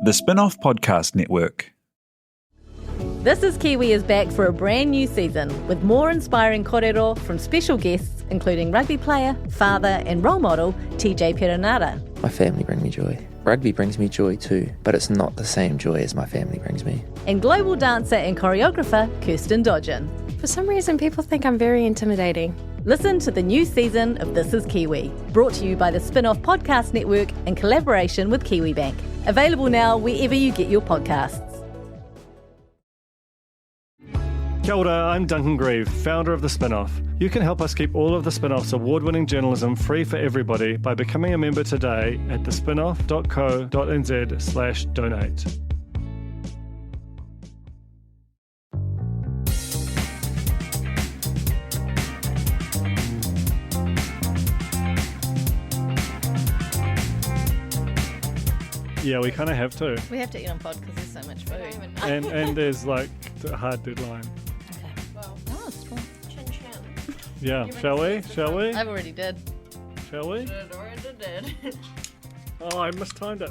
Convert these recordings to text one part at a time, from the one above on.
The Spin-off Podcast Network. This is Kiwi is back for a brand new season with more inspiring kōrero from special guests including rugby player, father and role model TJ Perenara. My family bring me joy. Rugby brings me joy too, but it's not the same joy as my family brings me. And global dancer and choreographer Kirsten Dodgen. For some reason, people think I'm very intimidating. Listen to the new season of This is Kiwi, brought to you by the Spin-off Podcast Network in collaboration with KiwiBank. Available now wherever you get your podcasts. Kia ora, I'm Duncan Grieve, founder of The Spin-off. You can help us keep all of The Spin-off's award-winning journalism free for everybody by becoming a member today at thespinoff.co.nz/donate. Yeah, we kind of have to. We have to eat on pod because there's so much food. And there's like a hard deadline. Okay. Well, oh, it's fine. Chin chin. Yeah, shall we? Shall we? I've already did. Shall we? Did. Oh, I mistimed it.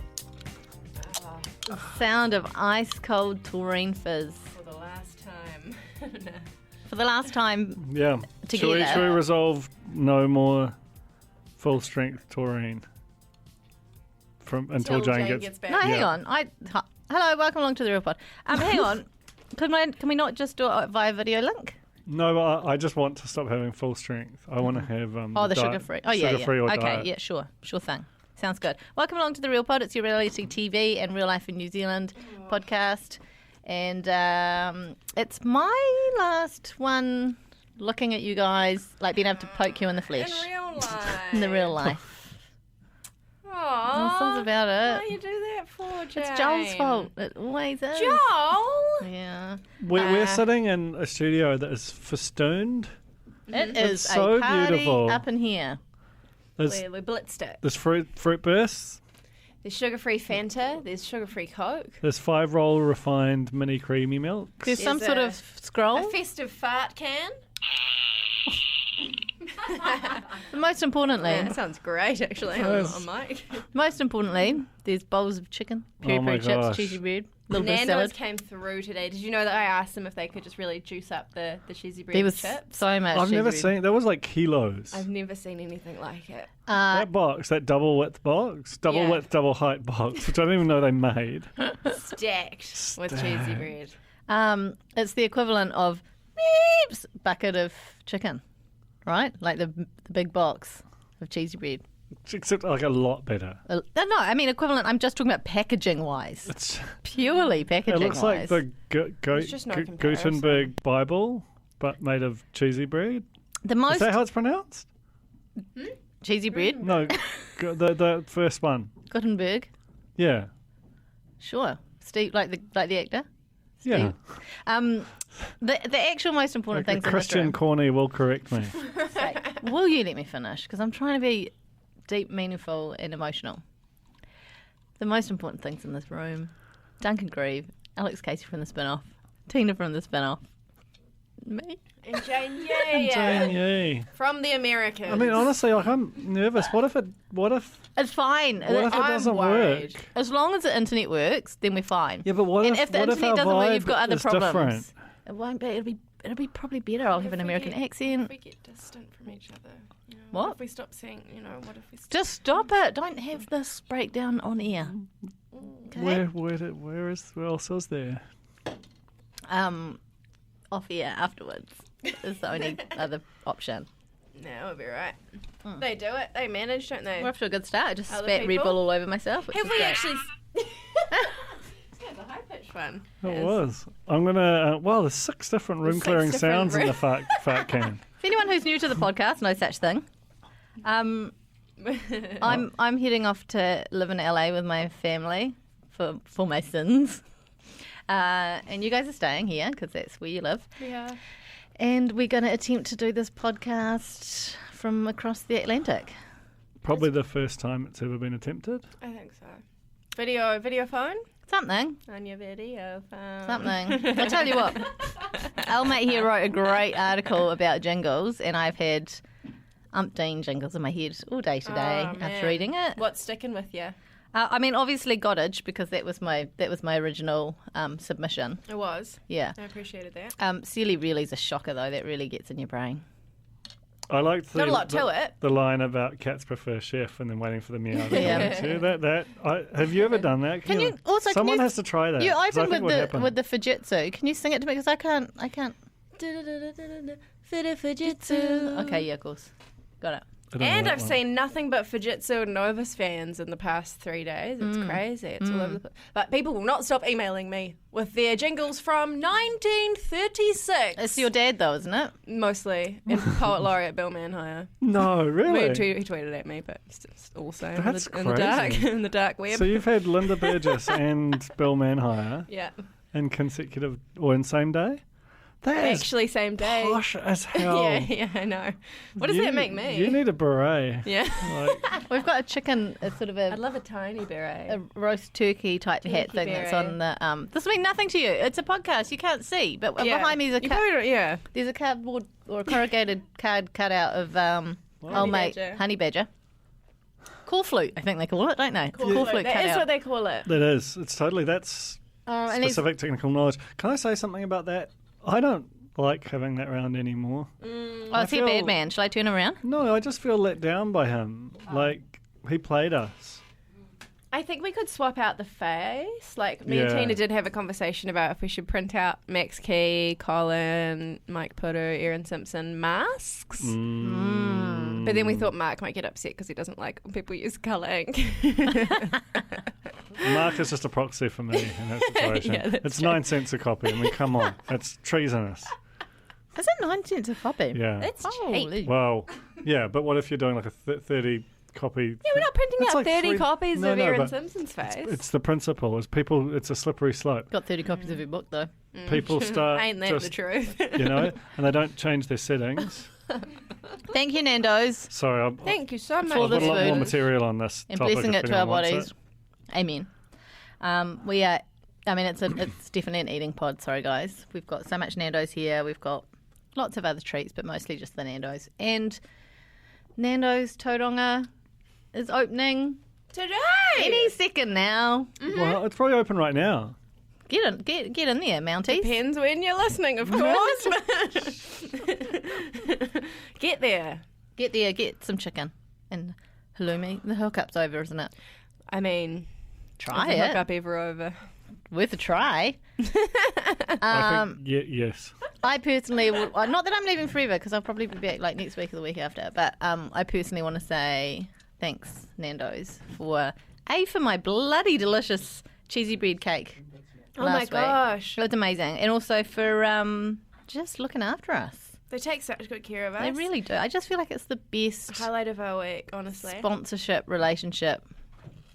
The sound of ice cold taurine fizz. For the last time. For the last time. Yeah. Together. Should we resolve no more full strength taurine until Jane gets back. No, hang on. Hello, welcome along to the Real Pod. Hang on. Can we not just do it via video link? No, but I just want to stop having full strength. I want to have the sugar-free. Oh, yeah, sugar-free or okay, diet. yeah, sure thing. Sounds good. Welcome along to the Real Pod. It's your reality TV and real life in New Zealand podcast, and it's my last one looking at you guys, like being able to poke you in the flesh. In real life. In the real life. Aww. That's about it. What do you do that for, Jane? It's Joel's fault. It always is. Joel? Yeah. We're sitting in a studio that is festooned. It is so a party beautiful. up in here. There's We blitzed it. fruit bursts. There's sugar-free Fanta. There's sugar-free Coke. There's 5-roll refined mini creamy milk. There's some There's sort a- of scroll. A festive fart can. But most importantly, That sounds great, actually, on mic. there's bowls of chicken, peri Oh my peri chips, gosh. cheesy bread, a little bit of Nando's salad. came through today. Did you know that I asked them if they could just really juice up the cheesy bread There was chips? so much. I've cheesy never bread. seen, that was like kilos. I've never seen anything like it. That box, that double width box, double Yeah. width, double height box, which I didn't even know they made. Stacked with cheesy bread. It's the equivalent of bucket of chicken, right? Like the big box of cheesy bread. Except like a lot better. No, I mean equivalent. I'm just talking about packaging wise. It's, Purely it packaging looks like wise. the There's just no comparison. Gutenberg Bible, but made of cheesy bread. The Is most that how it's pronounced? cheesy bread, No, the first one. Gutenberg. Yeah. Sure, Steve, like the actor. Yeah. The actual most important things in this Christian room. Corney will correct me. Will you let me finish? Because I'm trying to be deep, meaningful, and emotional. The most important things in this room: Duncan Grieve, Alex Casey from the Spin-off, Tina from the Spin-off, me. And Jane Yee. Jane Yee. From the Americans. I mean, honestly, like I'm nervous. What if it It's fine. doesn't worried. work? As long as the internet works, then we're fine. Yeah, but what and if if the what if internet our doesn't work, vibe you've got other is problems. different? It won't be. It'll be probably better. I'll have an American accent. If we get distant from each other. You know, What? if we stop saying, what if we stop? Just stop it. Don't have this breakdown on air. Okay. Where else is there? Off air afterwards is the only other option. No, we'll be right. They do it. They manage, don't they? We're off to a good start. I just Other spat Red people? Bull all over myself. Which Have is we great. actually... Yeah, the high-pitched one. It was. I'm gonna. There's 6 different room There's 6 clearing different sounds in the room- fat can. If anyone who's new to the podcast, no such thing. I'm heading off to live in LA with my family for my sins, and you guys are staying here because that's where you live. Yeah. And we're going to attempt to do this podcast from across the Atlantic. Probably the first time it's ever been attempted. I think so. Video phone? Something. On your video phone. Something. I'll tell you what. Elmate here wrote a great article about jingles, and I've had umpteen jingles in my head all day today Oh, man. after reading it. What's sticking with you? I mean, obviously Goddage, because that was my original submission. It was. Yeah. I appreciated that. Silly really's a shocker though. That really gets in your brain. I liked Not a lot to it. the line about cats prefer chef and then waiting for the meow to Yeah. come too. Have you ever done that? Someone has to try that. You 'cause I open think what happened- with the Fujitsu. Can you sing it to me? Because I can't. Okay, yeah, of course. Got it. I don't know And that I've one. seen nothing but Fujitsu and Novus fans in the past 3 days. It's crazy. It's all over the place. But people will not stop emailing me with their jingles from 1936. It's your dad though, isn't it? Mostly. And Poet Laureate Bill Manhire. No, really. He tweeted at me, but it's just also That's in the dark, crazy. in the dark web. So you've had Linda Burgess and Bill Manhire Yeah. in consecutive or in same day? That is Actually, same day. posh as hell. Yeah, I know. What does that make me? You need a beret. Yeah. Like, We've got a chicken, a sort of I'd love a tiny beret. a roast turkey type hat Turkey thing that's beret. on the. This will mean nothing to you. It's a podcast. You can't see, but Yeah. behind me is You probably don't- yeah. there's a cardboard or a corrugated card cut out of old Honey mate badger. honey badger. Call flute, I think they call it, don't they? Call flute That cut is out. what they call it. that is. It's totally. That's And he's- specific technical knowledge. Can I say something about that? I don't like having that round anymore. oh, is he a feel- bad man? Shall I turn him around? No, I just feel let down by him. Like, he played us. I think we could swap out the face. Like, me and Yeah. Tina did have a conversation about if we should print out Max Key, Colin, Mike Putter, Aaron Simpson masks. But then we thought Mark might get upset because he doesn't like when people use colour ink. Mark is just a proxy for me in that situation. Yeah, that's it's true. 9 cents a copy. I mean, come on. It's treasonous. Is it 9 cents a copy? Yeah. It's cheap. Holy. Well, yeah, but what if you're doing like a 30 copy? Yeah, we're not printing That's out like 30 three- copies No, of no, Aaron but Simpson's face. It's the principle. It's a slippery slope. Got 30 copies of your book though. People start Ain't that just, the truth? you know, and they don't change their settings. Thank you, Nando's, Sorry, I've Thank you so much. For got the a lot more food. material on this and topic. blessing if it to our anyone wants bodies. it. Amen. We are. I mean, it's definitely an eating pod. Sorry, guys. We've got so much Nando's here. We've got lots of other treats, but mostly just the Nando's. And Nando's Tauranga is opening Today! any second now. Well, it's probably open right now. Get in there, Mounties. Depends when you're listening, of course. Get there. Get there, get some chicken and halloumi. The hookup's over, isn't it? I mean, Try is the it. hookup ever over? Worth a try. I think, yes. I personally would, not that I'm leaving forever because I'll probably be back like next week or the week after, but I personally want to say thanks, Nando's, for my bloody delicious cheesy bread cake Oh my last week. gosh. It was amazing. And also for just looking after us. They take such good care of us. They really do. I just feel like it's the best Highlight of our week, honestly. sponsorship relationship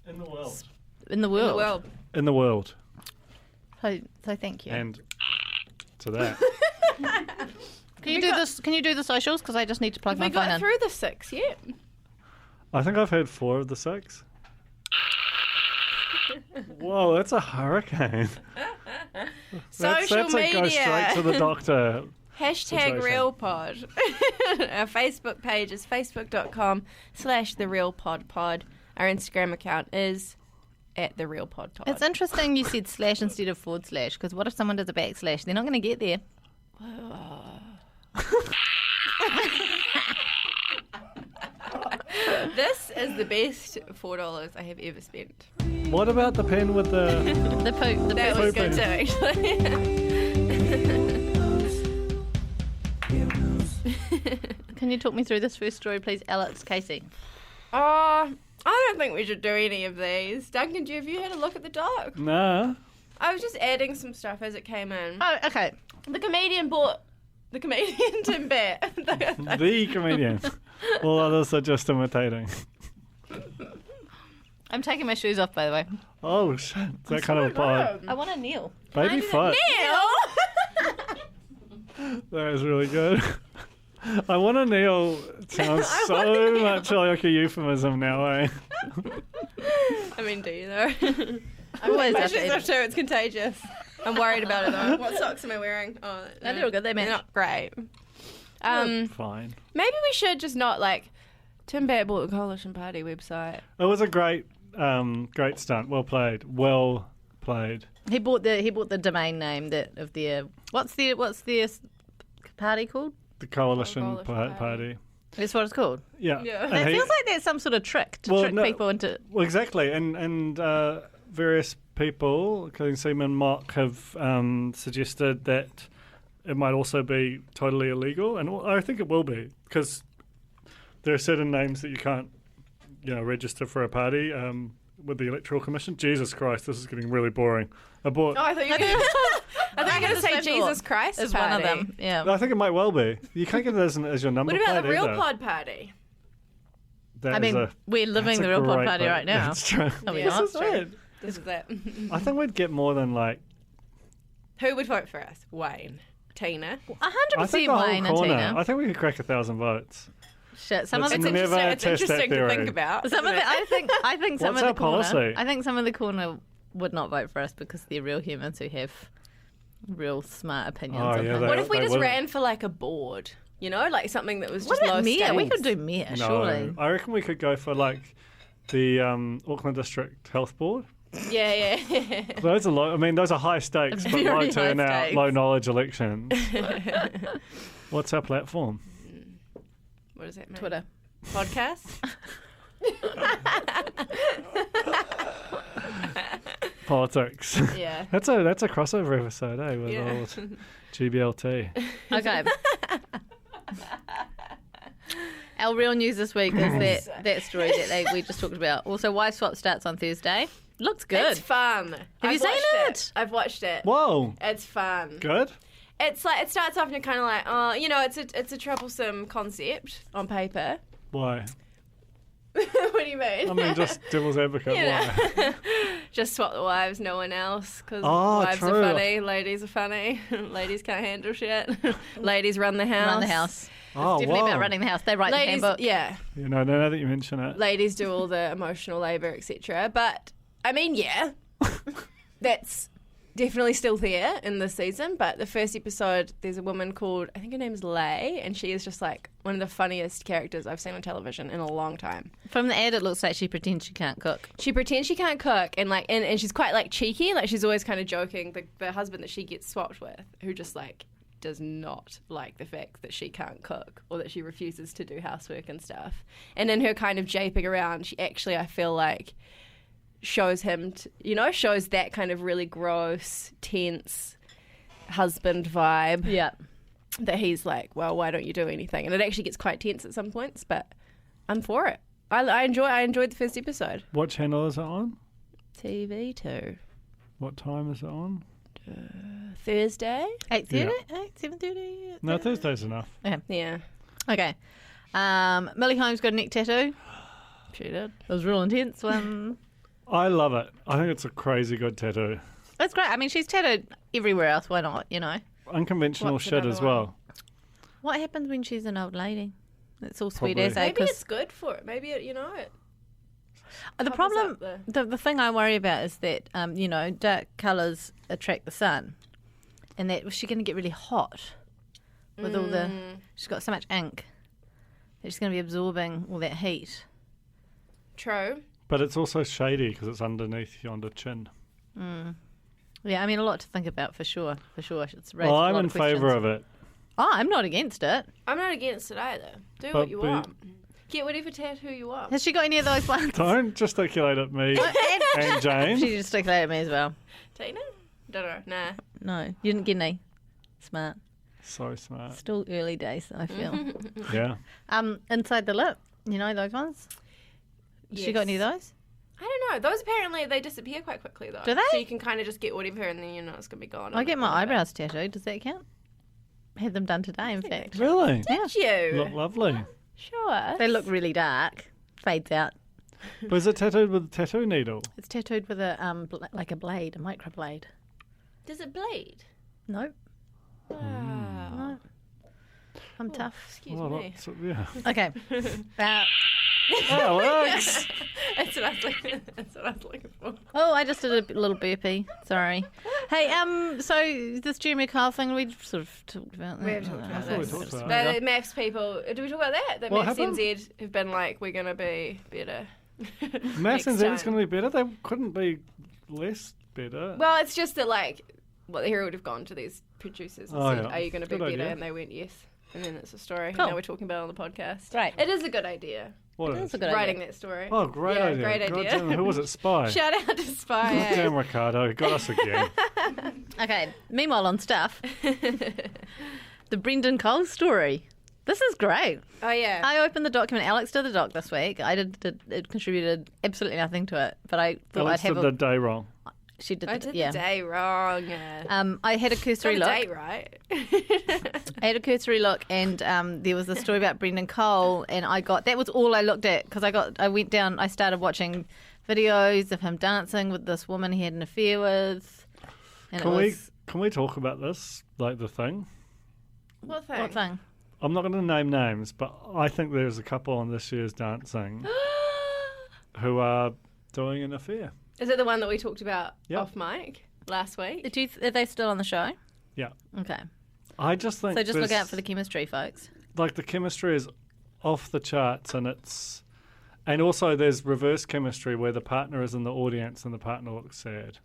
In the world. in the In world. the world. In the world. So thank you. And to that. Can you do the socials? Because I just need to plug Have my we phone got in. through the 6 yet? I think I've had 4 of the 6. Whoa, that's a hurricane. Social that's like go straight to the doctor. Hashtag Situation. RealPod. Our Facebook page is facebook.com/TheRealPodPod. Our Instagram account is @TheRealPodPod. It's interesting you said slash instead of / because what if someone does a backslash? They're not going to get there. This is the best $4 I have ever spent. What about the pen with the... The poop. The That poop. was good too, actually. Can you talk me through this first story, please, Alex Casey? Oh, I don't think we should do any of these. Duncan, have you had a look at the doc? Nah. I was just adding some stuff as it came in. Oh, okay. The comedian bought the comedian Tim Bat. The comedian. All others are just imitating. I'm taking my shoes off, by the way. Oh, shit. Is that kind of a pod? I want to kneel. Baby foot. That is really good. I want to kneel. It sounds so much like a euphemism now, eh? I mean, do you though? I'm always My up shoes to off too. It's contagious. I'm worried about it though. What socks am I wearing? Oh, No, they're all good. They match. They're not great. Fine. Maybe we should just not like Tim Bat bought the Coalition Party website. It was a great Great stunt. Well played. Well played. He bought the domain name of their what's their party called? The Coalition Coalition Party. That's what it's called. Yeah. Yeah. And It he- feels like there's some sort of trick to trick people into. Well, exactly. And various people, including Seaman Mock, have suggested that it might also be totally illegal. And I think it will be, because there are certain names that you can't register for a party with the Electoral Commission. Jesus Christ, this is getting really boring. Oh, I thought you were going to say Same Jesus thought. Christ Is party. one of them. Yeah. I think it might well be. You can't get it as your number What about plate the real either. pod party? That I is mean, we're living that's a the real pod great party vote. right now. That's true. Are we Yeah, not? This is it. This is it. I think we'd get more than like. Who would vote for us? Wayne. Tina. 100% I think the whole Wayne and corner. Tina. I think we could crack 1,000 votes. Shit, some of Let's the never It's test that interesting to theory. think about. some of the, I think some What's of our the corner. policy? I think some of the corner would not vote for us because they're real humans who have real smart opinions. Oh, on yeah, things. they- What if we just wouldn't. ran for like a board? You know, like something that was just What low about Mia? stakes. We could do Mia, No, surely. I reckon we could go for like the Auckland District Health Board. Yeah. Those are high stakes, but Very low high turnout, stakes. low knowledge elections. What's our platform? What does that mean? Twitter. Podcast? Politics. Yeah. That's a crossover episode, eh? With Yeah. old GBLT. Okay. Our real news this week is that story that we just talked about. Also, Wife Swap starts on Thursday. Looks good. It's fun. Have you I've seen watched it? I've watched it. Whoa, It's fun. good. It's like it starts off and you're kind of like, oh, it's a troublesome concept on paper. Why? What do you mean? I mean, just devil's advocate. Yeah. Why? Just swap the wives, no one else, because Oh, wives true. are funny, ladies are funny, ladies can't handle shit, ladies run the house. Run the house. Oh, Definitely wow. about running the house. They write the Ladies, handbook. yeah, Now that you mention it. ladies do all the emotional labour, etc. But I mean, yeah, that's definitely still there in this season. But the first episode, there's a woman called, I think her name's Lay, and she is just like one of the funniest characters I've seen on television in a long time. From the ad, it looks like she pretends she can't cook. She pretends she can't cook, and and she's quite like cheeky, like she's always kind of joking. The husband that she gets swapped with, who just like does not like the fact that she can't cook or that she refuses to do housework and stuff. And in her kind of japing around, she actually, I feel like, shows him, shows that kind of really gross, tense husband vibe. Yeah. That he's like, well, why don't you do anything? And it actually gets quite tense at some points, but I'm for it. I enjoyed the first episode. What channel is it on? TV2. What time is it on? Thursday? 8:30? Yeah. 7:30? No, Thursday's enough. Yeah. Okay. Millie Holmes got a neck tattoo. She did. It was a real intense one. I love it. I think it's a crazy good tattoo. That's great. I mean, she's tattooed everywhere else. Why not, Unconventional What's shit another as one? well. What happens when she's an old lady? It's all sweet Probably. as Maybe because it's good for it. Maybe it, the covers problem, up the thing I worry about is that dark colours attract the sun, and that she's going to get really hot with all the. She's got so much ink that she's going to be absorbing all that heat. True. But it's also shady because it's underneath yonder chin. Yeah, I mean, a lot to think about for sure. It's raised Well, a I'm lot in of questions. favour of it. Oh, I'm not against it. I'm not against it either. Do But what you want. Get whatever tattoo you want. Has she got any of those ones? Don't gesticulate at me and Jane. She just gesticulated at me as well. Tina? Don't know. Nah. No, you didn't get any. Smart. So smart. Still early days, I feel. Yeah. Inside the lip, those ones? Has she got any of those? I don't know. Those apparently, they disappear quite quickly though. Do they? So you can kind of just get whatever and then it's going to be gone. I get my eyebrows tattooed. Does that count? Had them done today, in fact. Really? Yeah. You? Look lovely. Sure. They look really dark. Fades out. But is it tattooed with a tattoo needle? It's tattooed with a like a blade, a micro blade. Does it bleed? Nope. Wow. No. I'm tough. Excuse Well, me. yeah. Okay. Alex! That's what I was looking for. Oh, I just did a little burpee. Sorry. Hey, so this Jeremy Kyle thing, we sort of talked about that. We have talked about thought we this. talked about The maths people, did we talk about that? The What maths happened? NZ have been like, we're going to be better Mass and Next Z's time. going to be better? They couldn't be less better. Well, it's just that, like, well, the hero would have gone to these producers and Oh, said, yeah. are you going to be Good better? idea. And they went, yes. And then it's a story. Cool. And now we're talking about it on the podcast. Right. It is a good idea. What That's is? a good Writing idea. that story. Oh, great yeah, idea. Great idea. God damn, who was it? Spy. Shout out to Spy. God damn, Ricardo. Got us again. Okay, meanwhile on stuff. The Brendan Cole story. This is great. Oh, yeah. I opened the document. Alex did the doc this week. I did it contributed absolutely nothing to it, but I thought Alex I'd have did the day wrong. she did. I did yeah. the day wrong. I had a cursory Got look. the date right. I had a cursory look, and there was a story about Brendan Cole, and that was all I looked at because I went down. I started watching videos of him dancing with this woman he had an affair with, and Can we talk about this? Like the thing? What thing? what thing? I'm not going to name names, but I think there's a couple on this year's Dancing who are doing an affair. Is it the one that we talked about Yep. off mic last week? Are they still on the show? Yeah. Okay, I just think so just look there's- out for the chemistry, folks. like the chemistry is off the charts, and also there's reverse chemistry where the partner is in the audience and the partner looks sad.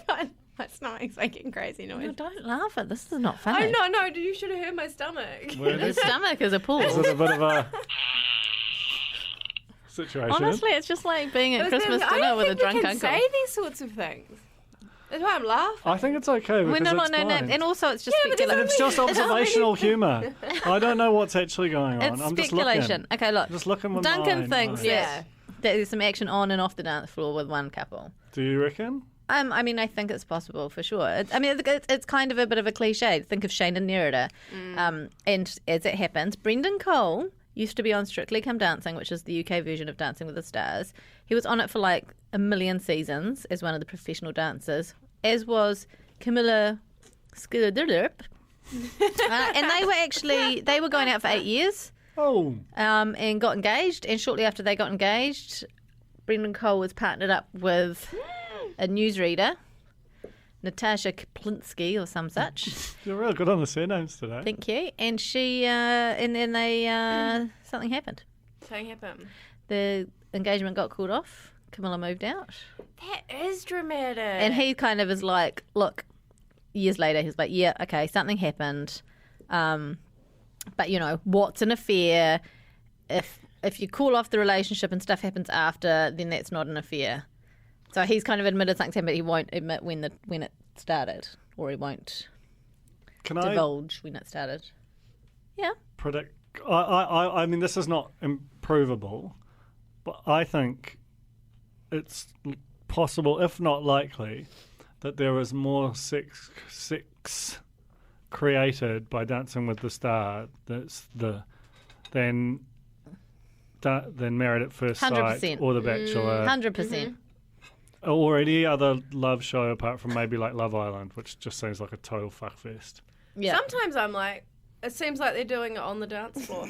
God, my stomach's making crazy No, noise. don't laugh at this. Is not funny. Oh, no, you should have heard my stomach. Where The stomach is a pool. is it a bit of a situation? Honestly, it's just like being at It was Christmas I dinner don't with a think drunk we can uncle. say these sorts of things. That's why I'm laughing. I think it's okay because We're not it's no fine. name, and also it's just Yeah, but there's speculation. It's just observational humour. I don't know what's actually going on. It's I'm just speculation. looking. Okay, look. Just looking with Duncan mine thinks eyes. Yeah. that there's some action on and off the dance floor with one couple. Do you reckon? I mean, I think it's possible for sure. It's kind of a bit of a cliche. Think of Shane and Nerida. And as it happens, Brendan Cole used to be on Strictly Come Dancing, which is the UK version of Dancing with the Stars. He was on it for like a million seasons as one of the professional dancers, as was Camilla Skidderp. And they were going out for 8 years. Oh, And got engaged. And shortly after they got engaged, Brendan Cole was partnered up with a newsreader, Natasha Kaplinsky or some such. you're real good on the surnames today. Thank you. And and then they something happened. Something happened. The engagement got called off. Camilla moved out, That is dramatic. and he kind of is like, look. Years later, he's like, yeah, okay, something happened, but what's an affair? If you call off the relationship and stuff happens after, then that's not an affair. So he's kind of admitted something, but he won't admit when it started, or he won't Can I divulge when it started. Yeah. predict? I mean, this is not improvable, but I think it's possible, if not likely, that there is more sex created by Dancing with the Star than Married at First Sight 100%. or The Bachelor 100%. or any other love show apart from maybe like Love Island, which just seems like a total fuckfest. Yeah. Sometimes I'm like, it seems like they're doing it on the dance floor.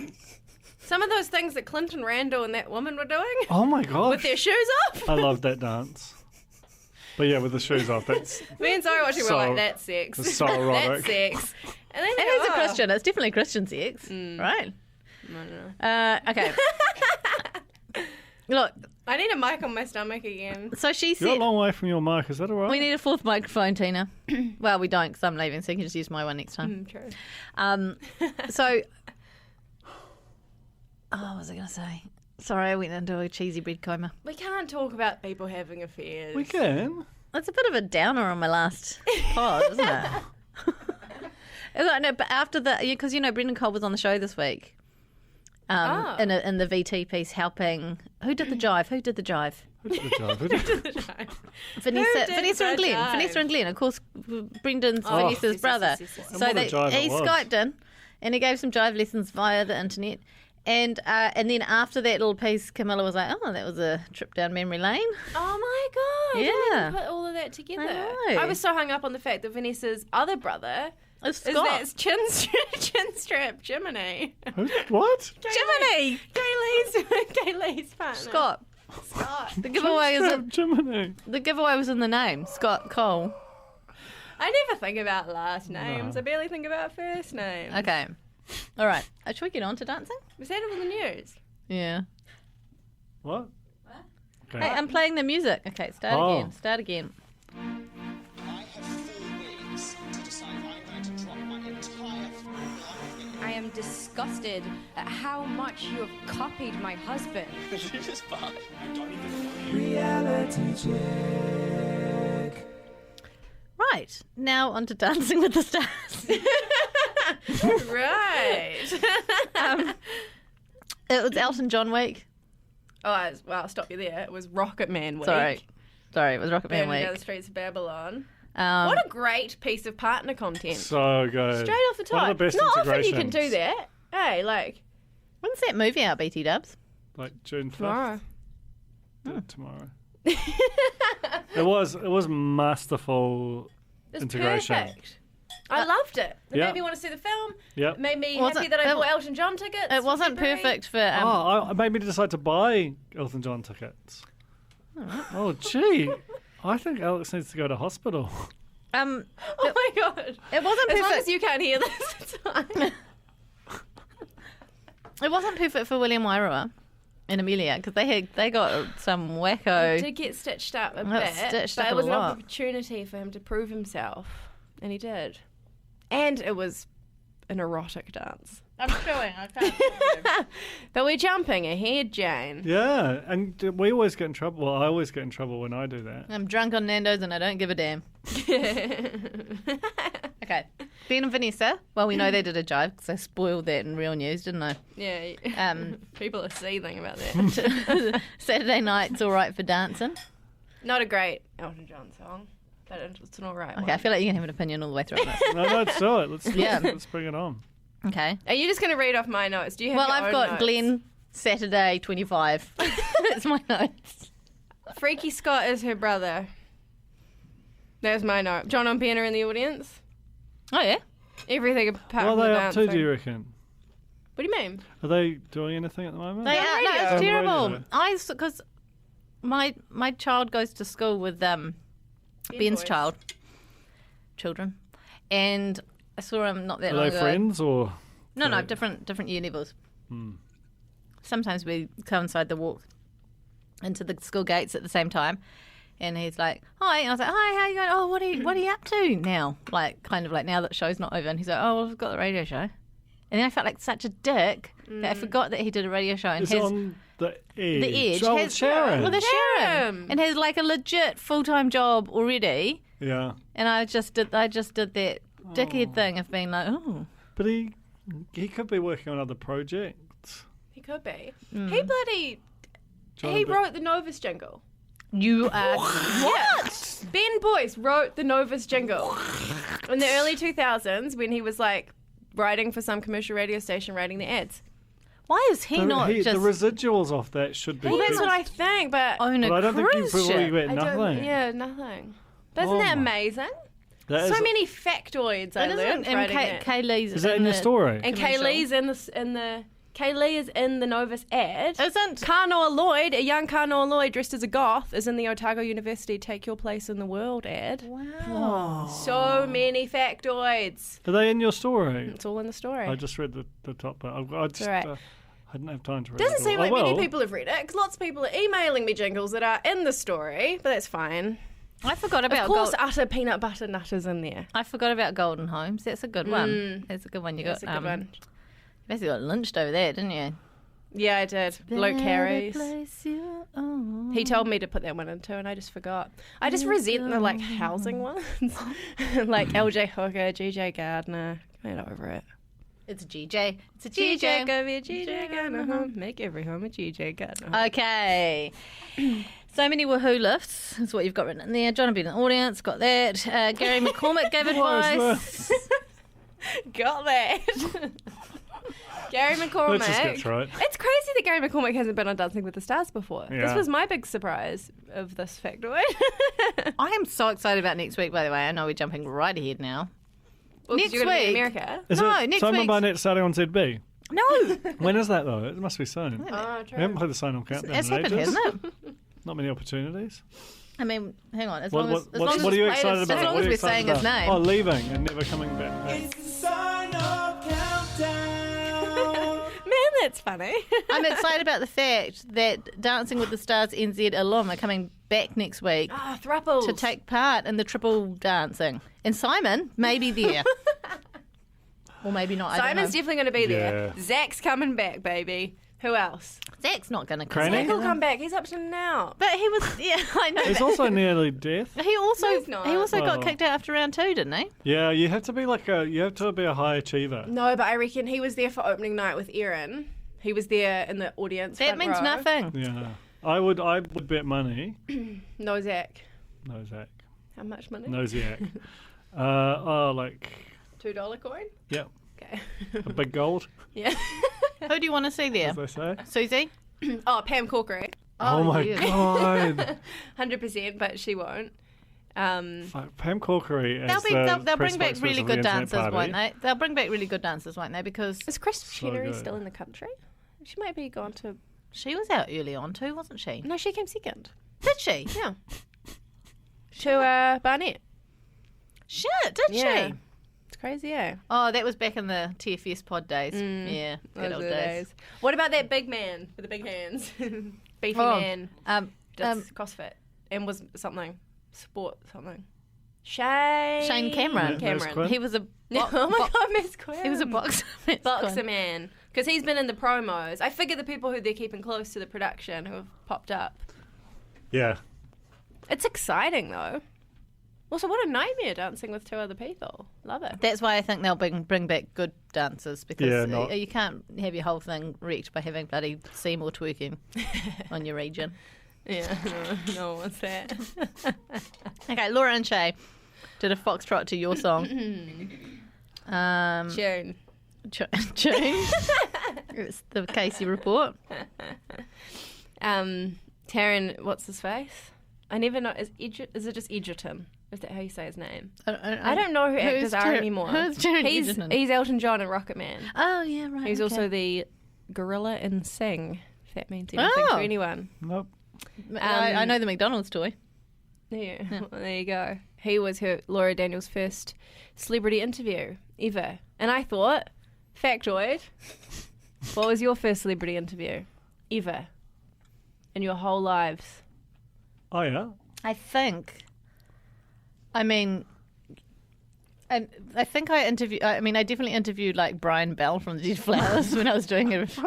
Some of those things that Clinton Randall and that woman were doing Oh my gosh. with their shoes off. I love that dance. But yeah, with the shoes off, that's Me and Zoe watching, So- we're like, that's sex. it's so erotic. That's sex. And then It they is go, a "Oh." Christian. It's definitely Christian sex, right? Okay. Look, I need a mic on my stomach again. so she You're a said long way from your mic, is that all right? we need a fourth microphone, Tina. Well, we don't, because I'm leaving, so you can just use my one next time. True. So, what was I going to say? Sorry, I went into a cheesy bread coma. We can't talk about people having affairs. We can. That's a bit of a downer on my last pod, isn't it? No, but after because Brendan Cole was on the show this week, in the VT piece, helping. Who did the jive? Who did the job? Who did Vanessa and Glenn. jive? Vanessa and Glenn. Of course, Brendan's Oh. Vanessa's Yes, brother. yes. And So what a jive he it was. Skyped in, and he gave some jive lessons via the internet. And then after that little piece, Camilla was like, "Oh, that was a trip down memory lane." Oh my god! I Yeah. didn't even put all of that together. I know. I was so hung up on the fact that Vanessa's other brother It's is Scott. that chin strap Jiminy. What? Jiminy. Kaylee's partner. Scott. Scott. The giveaway is Jiminy. the giveaway was in the name. Scott Cole. I never think about last names. I barely think about first names. Okay. All right. Should we get on to dancing? Was that all the news? Yeah. What? Okay. Hey, I'm playing the music. Okay, start again. I have 4 weeks to decide if I'm going to drop my entire I am disgusted at how much you have copied my husband. It's fine. I don't even Right, now on to Dancing with the Stars. Right. It was Elton John week. I'll stop you there. It was Rocket Man week. Sorry, it was Rocket Man Burning down the week. streets of Babylon. Um, What a great piece of partner content. So good. Straight off the top. One of the best Not often you can integrations. do that. Hey, like, When's that movie out, BT Dubs? Like June 5th. tomorrow. Tomorrow. It was masterful It's integration. perfect. I loved it. It Yeah. made me want to see the film. Yep. It made me Was happy it- that I it- bought Elton John tickets. It wasn't February. perfect for. It made me decide to buy Elton John tickets. Oh, gee. I think Alex needs to go to hospital. Oh my god. It wasn't As long perfect. as you can't hear this, it's fine. It wasn't perfect for William Wairua and Amelia because they got some wacko. Did get stitched up a Well, bit, stitched but up it a was an lot. opportunity for him to prove himself, and he did. And it was an erotic dance. I'm showing. I can't. But we're jumping ahead, Jane. Yeah, and we always get in trouble. Well, I always get in trouble when I do that. I'm drunk on Nando's and I don't give a damn. Okay. Ben and Vanessa. Well, we know they did a jive because I spoiled that in Real News, didn't I? Yeah, Um, people are seething about that. Saturday night's all right for dancing. Not a great Elton John song, but it's an all right Okay, one. I feel like you can have an opinion all the way through on this. No, let's do it. Yeah. Let's bring it on. Okay. Are you just going to read off my notes? Do you have Well, your I've own got notes? Glenn Saturday 25. That's my notes. Freaky Scott is her brother. There's my note. John and Ben are in the audience. Oh yeah. Everything apart What from are the they up to, dancing. do you reckon? What do you mean? Are they doing anything at the moment? They on are. No, radio. it's On terrible. radio. Because my child goes to school with Ben's boys. children, and I saw him not that Are long they ago. friends or? No, they- different year levels. Sometimes we coincide the walk into the school gates at the same time. And he's like, hi. And I was like, hi, how you going? Oh, what are you up to now? Like, kind of like now that the show's not over. And he's like, oh, well, I've got the radio show. And then I felt like such a dick that I forgot that he did a radio show. And It's has on the edge. the edge. Oh, with has, Sharon. Well, the Sharon. Sharon. And has like a legit full-time job already. Yeah, And I just did that dickhead thing of being like, oh. but he could be working on other projects. He could be. He bloody... John he Be- wrote the Novus jingle. You are... What? Ben Boyce wrote the Novus jingle in the early 2000s when he was like writing for some commercial radio station, writing the ads. Why is he not just... the residuals off that should be. Well, that's kept. what I think, but own a But I don't think you cruise probably ship? get I don't- nothing. Yeah, nothing. But isn't Oh that my- amazing? That So is- many factoids I It learned isn't, and writing that. Kaylee's Is that in your the- story? And commercial. Kaylee is in the Novus ad. Isn't... Carnor Lloyd, a young Carnor Lloyd dressed as a goth, is in the Otago University Take Your Place in the World ad. Wow. So many factoids. Are they in your story? It's all in the story. I just read the top part. I just right. I didn't have time to read Doesn't it seem all. like I many will. people have read it, 'cause lots of people are emailing me jingles that are in the story, but that's fine. I forgot about Of course, Gold... utter peanut butter nutters in there. I forgot about Golden Homes. That's a good one. That's a good one. You That's got a good one. you basically got lynched over there, didn't you? Yeah, I did. Luke Harris. Place your own. He told me to put that one in too, and I just forgot. I just resent the like housing ones, like LJ Hooker, GJ Gardner. Get over it. It's a GJ. It's a GJ, GJ. go be a GJ Gardner home. Make every home a GJ Gardner home. Okay. So many woohoo lifts is what you've got written in there. John will be in the audience. Got that. Gary McCormick gave What is advice. Got that. Gary McCormick. Let's just get through it. It's crazy that Gary McCormick hasn't been on Dancing with the Stars before. This Yeah. was my big surprise of this factoid. I am so excited about next week, by the way. I know we're jumping right ahead now. Well, 'cause Next you're gonna be in week. America. Is No, it next Simon week's- Barnett starting on ZB? No. When is that though? It must be soon. Oh, We haven't true. played the Sign-On Countdown It's in happened, ages. hasn't it? Not many opportunities. I mean, hang on. As What, long as, what, as, what, long as what are you it's played, excited about? As long What as are you we're excited saying his about? name. Oh, leaving and never coming back. Man, That's funny. I'm excited about the fact that Dancing with the Stars NZ alum are coming back next week Ah, thruples. to take part in the triple dancing. And Simon may be there. Or maybe not. I don't Simon's know. definitely going to be there. Yeah. Zach's coming back, baby. Who else? Zach's not going to Cranny? come. Zach will come back. He's up to now. But he was, yeah, I know. He's also nearly death. He also No, he's not. got Well. kicked out after round 2, didn't he? Yeah, you have to be a high achiever. No, but I reckon he was there for opening night with Erin. He was there in the audience. That front means row. nothing. Yeah, I would bet money. No, Zach. No Zach. How much money? No Zach. Like $2 coin? yep, Okay. a big gold, Yeah. Who do you want to see there? as they say. Susie? Oh, Pam Corkery. Oh, my yeah. god. 100%, but she won't. Fuck, Pam Corkery. They'll bring back really good dancers, dancers, won't they? They'll bring back really good dancers, won't they? Because Is Chris So Chenery good. still in the country? She might be gone to... she was out early on too, wasn't she? No, she came second. Did she? Yeah. To Barnett. Shit, did Yeah. she? It's crazy, eh? Oh, that was back in the TFS pod days. Yeah, good Those old are the days. What about that big man with the big hands? Beefy Oh, man. um, Just CrossFit. And was something. Sport something. Shane Cameron. Yeah, Miss Quinn. He was a Oh my god, Miss Quinn. he was a boxer. Boxer man. Because he's been in the promos. I figure the people who they're keeping close to the production who have popped up. Yeah, It's exciting though. Also, what a nightmare dancing with two other people. Love it. That's why I think they'll bring back good dancers because Yeah, not- you can't have your whole thing wrecked by having bloody Seymour twerking on your region. Yeah, no one wants that. Okay, Laura and Shay did a foxtrot to your song. June. June. It's the Casey report. Taryn, what's his face? I never know. Is it just Edgerton? Is that how you say his name? I don't know who actors are anymore. Who's Taryn Edgerton? He's Elton John and Rocket Man. Oh, yeah, right. He's okay. also the gorilla in Sing, if that means anything Oh. to anyone. nope. I know the McDonald's toy. Yeah, well, there you go. He was Laura Daniels' first celebrity interview ever. And I thought, factoid, what was your first celebrity interview ever in your whole lives? Oh yeah. I think. I mean, and I think I definitely interviewed like Brian Bell from the Dead Flowers when I was doing it.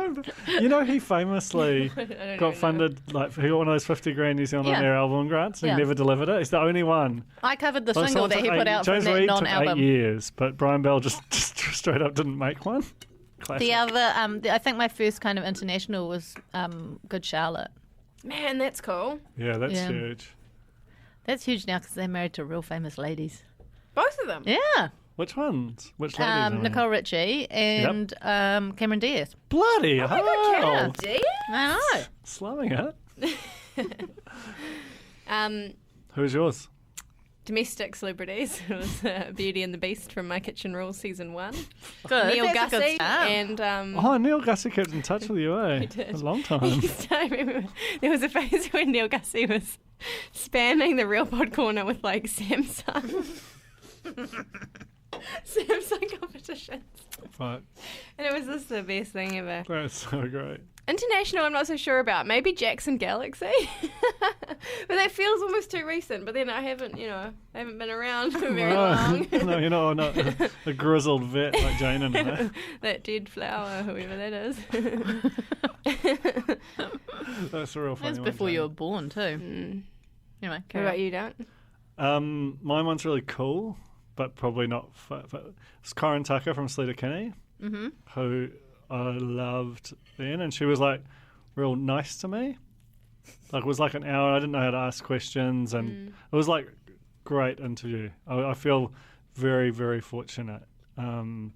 You know, he famously don't got know. funded, like, he got one of those 50 grand New Zealand Yeah. Air album grants, and Yeah. he never delivered it. He's the only one. I covered the Like, single someone that he took put eight- out from James that Reid took non-album. 8 years, but Brian Bell just straight up didn't make one. Classic. The other, I think my first kind of international was Good Charlotte. Man, that's cool. Yeah, that's Yeah. huge. That's huge now because they're married to real famous ladies. Both of them. Yeah. Which ones? Which ladies? I mean? Nicole Richie and Cameron Diaz. Bloody hell. yeah. Do you? I know. Slumming it. Um, Who's yours? domestic celebrities. It was Beauty and the Beast from My Kitchen Rules season 1. Good. Neil That's a good Gussie start. and Oh, Neil Gussie kept in touch with you, eh? did. A long time. I remember there was a phase when Neil Gussie was spamming the Real Pod Corner with like Samsung competitions. Fuck. And it was just the best thing ever. That's so great. International, I'm not so sure about. Maybe Jackson Galaxy. But that feels almost too recent. But then I haven't been around for very long. No, you're not a grizzled vet like Jane and I. That dead flower, whoever that is. That's a real funny That's one. before Jane. you were born too. Anyway, What carry about on. you, Dunk? My one's really cool, but probably not. It's Corin Tucker from Sleater-Kinney, who I loved then, and she was like real nice to me. Like, it was like an hour. I didn't know how to ask questions, and it was like great interview. I feel very, very fortunate. And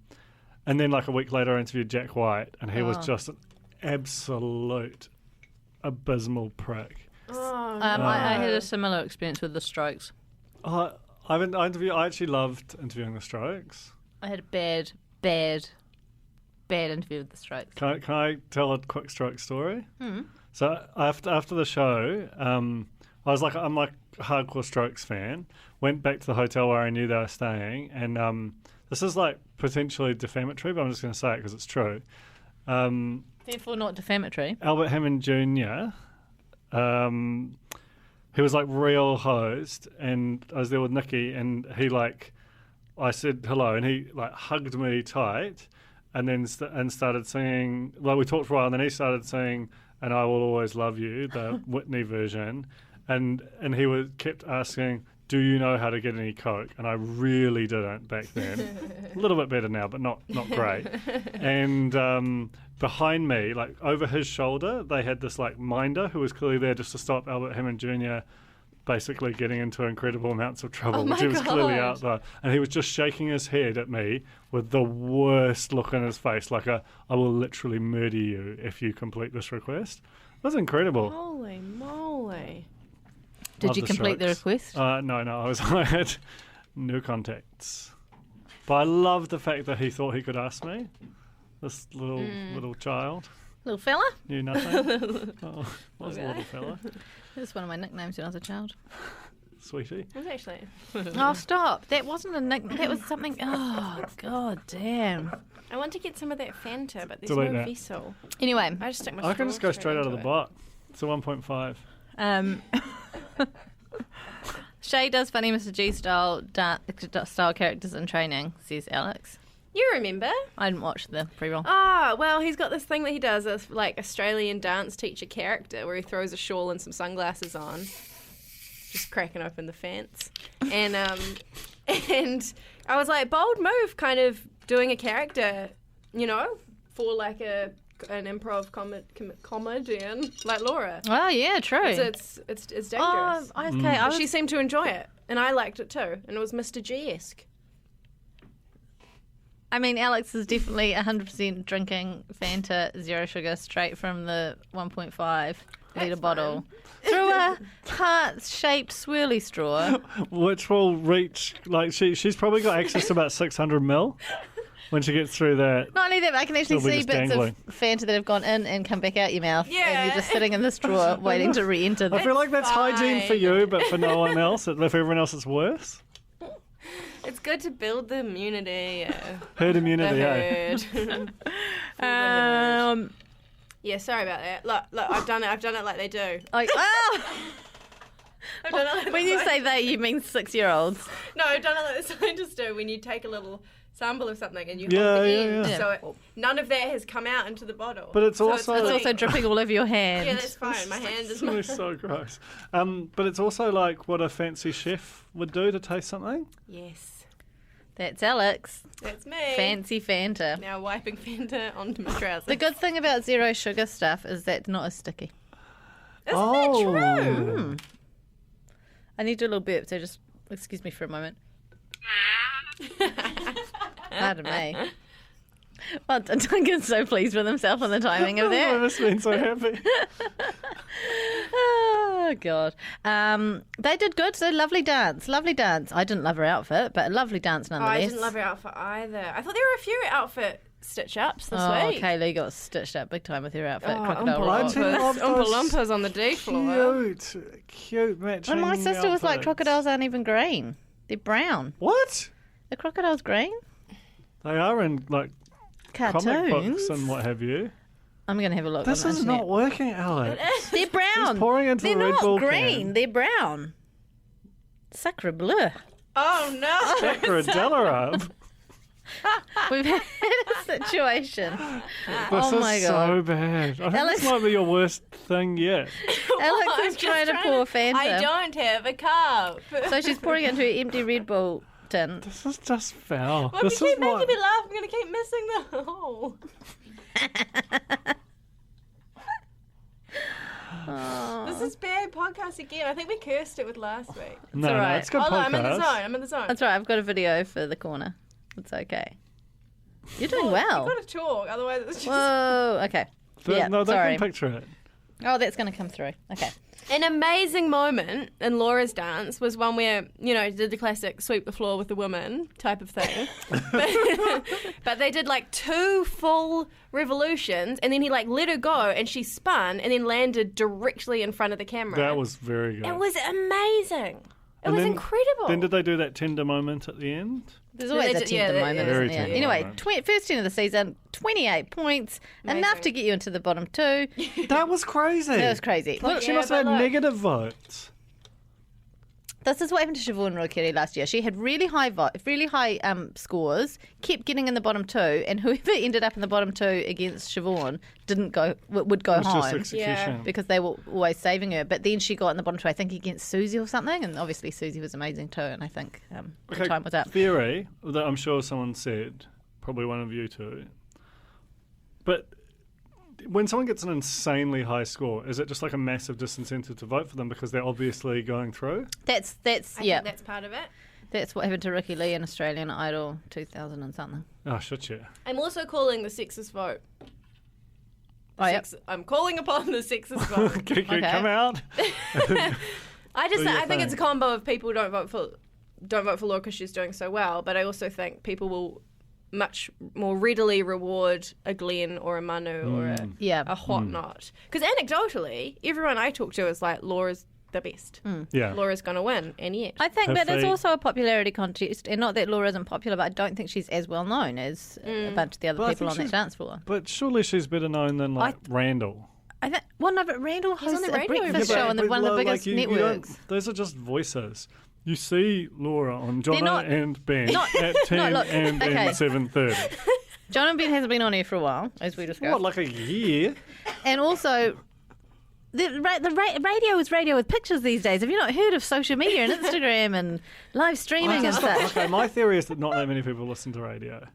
then like a week later, I interviewed Jack White, and he was just an absolute abysmal prick. I had a similar experience with the Strokes. I actually loved interviewing the Strokes. I had a bad interview with the Strokes. Can I tell a quick Stroke story? So after the show, I'm like a hardcore Strokes fan. Went back to the hotel where I knew they were staying, and this is like potentially defamatory, but I'm just going to say it because it's true. Therefore not defamatory. Albert Hammond Jr., he was like real hosed, and I was there with Nikki, and he like, I said hello, and he like hugged me tight, and then started singing. Like we talked for a while, and then he started singing "And I Will Always Love You," the Whitney version, and he kept asking, "Do you know how to get any coke?" And I really didn't back then. A little bit better now, but not great. And behind me, like over his shoulder, they had this like minder who was clearly there just to stop Albert Hammond Jr. basically getting into incredible amounts of trouble, which he was clearly out there. And he was just shaking his head at me with the worst look on his face, like I will literally murder you if you complete this request. It was incredible. Holy moly. Did you complete the request? No, I had no contacts. But I love the fact that he thought he could ask me. This little child. Little fella? Knew nothing. Was a little fella. That's one of my nicknames when I was a child. Sweetie. It was actually. Oh, stop. That wasn't a nickname. That was something. Oh, god damn. I want to get some of that Fanta, but there's Delete no that. vessel. Anyway. I just stick my I can just go straight out of the into it. bot. It's a 1.5. Shay does funny Mr. G style characters in training, says Alex. You remember? I didn't watch the pre-roll. Ah, well, he's got this thing that he does as like Australian dance teacher character where he throws a shawl and some sunglasses on, just cracking open the fence. And and I was like, bold move, kind of doing a character, you know, for like an improv comedian like Laura. Oh, yeah, true. It's dangerous. Oh, okay. She seemed to enjoy it, and I liked it too. And it was Mr. G-esque. I mean, Alex is definitely 100% drinking Fanta Zero Sugar straight from the 1.5 litre bottle through a heart-shaped swirly straw. Which will reach, like, she's probably got access to about 600 mil when she gets through that. Not only that, but I can actually It'll be see just bits dangling. of Fanta that have gone in and come back out your mouth. Yeah. And you're just sitting in the straw waiting to re-enter I the... feel like that's hygiene for fine. you, but for no one else. If everyone else, it's worse. It's good to build the immunity. Herd The immunity, eh? herd. Yeah, sorry about that. Look, I've done it like they do. Like, oh! I've done it like When the you sci- say that, you mean 6-year-olds. No, I've done it like the scientists do when you take a little sample of something and you Yeah, hold the yeah, end. yeah. So none of that has come out into the bottle. But it's So also- It's clean. also dripping all over your hand. Yeah, that's fine. My hand is It's so gross. But it's also like what a fancy chef would do to taste something. Yes, That's Alex. that's me. Fancy Fanta. Now wiping Fanta onto my trousers. The good thing about zero sugar stuff is that it's not as sticky. Isn't that true? I need to do a little burp, so just excuse me for a moment. Pardon me. Well, Duncan's so pleased with himself and the timing of I that. must have been so happy. Oh, God. They did good. So lovely dance. Lovely dance. I didn't love her outfit, but a lovely dance Oh, nonetheless. I didn't love her outfit either. I thought there were a few outfit stitch-ups this Oh, week. Kaylee got stitched up big time with her outfit. Oh, Crocodile Oompa Rock. Lumpas. Oompa Lumpas on the D floor. Cute matching. And my sister was like, outfits. crocodiles aren't even green. They're brown. What? The crocodile's green? They are in like Cartoons? comic books and what have you. I'm going to have a look This on is the internet. not working, Alex. They're brown. He's pouring into They're the Red not Bull green. can. They're brown. Sacre bleu. Oh, no. Sacradella. We've had a situation. This Oh my is God. so bad. I think Alex- this might be your worst thing yet. Alex I'm is just trying to pour Fanta. I don't have a cup. So she's pouring it into her empty Red Bull tin. This is just foul. Well, this if you is keep making what... me laugh, I'm going to keep missing the hole. This is bad podcast again. I think we cursed it with last week. No, all right. it's good Hold on, podcast. I'm in the zone. I'm in the zone. That's right. I've got a video for the corner. It's okay. You're doing well. You've got to talk, otherwise it's just... Whoa. Okay. Yeah, No, they sorry. can picture it. Oh, that's going to come through. Okay. An amazing moment in Laura's dance was one where, you know, did the classic sweep the floor with the woman type of thing. but they did like 2 full revolutions and then he like let her go and she spun and then landed directly in front of the camera. That was very good. It was amazing. It was incredible. Then did they do that tender moment at the end? There's always a tender moment, Very isn't there? tender Anyway, moment. first 10 of the season, 28 points, enough to get you into the bottom 2. That was crazy. That was crazy. Look, she must have had negative votes. This is what happened to Siobhan Rokiri last year. She had really high scores, kept getting in the bottom 2, and whoever ended up in the bottom 2 against Siobhan would go It was just home execution. because they were always saving her. But then she got in the bottom 2, I think, against Susie or something, and obviously Susie was amazing too. And I think the time was up. Theory that I'm sure someone said, probably one of you two, but when someone gets an insanely high score, is it just like a massive disincentive to vote for them because they're obviously going through? That's I think that's part of it. That's what happened to Ricky Lee in Australian Idol 2000 and something. Oh, shit, yeah. I'm also calling the sexist vote. Oh, yep. I'm calling upon the sexist vote. Can you come out? I Do your think thing. it's a combo of people don't vote for Laura because she's doing so well, but I also think people will much more readily reward a Glenn or a Manu or a whatnot. Because anecdotally, everyone I talk to is like, Laura's the best. Yeah. Laura's going to win, and yet. I think that is Hopefully- also a popularity contest, and not that Laura isn't popular, but I don't think she's as well known as a bunch of the other But I people think on that she's- dance floor. But surely she's better known than like Randall. I think, well, no, but Randall He's on hosts the a radio every breakfast day. show on But one of the like, biggest you don't- networks. those are just voices. You see Laura on Jono not- and Ben not- at 10 look, and okay. 7:30. John and Ben hasn't been on here for a while, as we discussed. What, like a year? And also, the radio is radio with pictures these days. Have you not heard of social media and Instagram and live streaming and such? Okay, my theory is that not that many people listen to radio.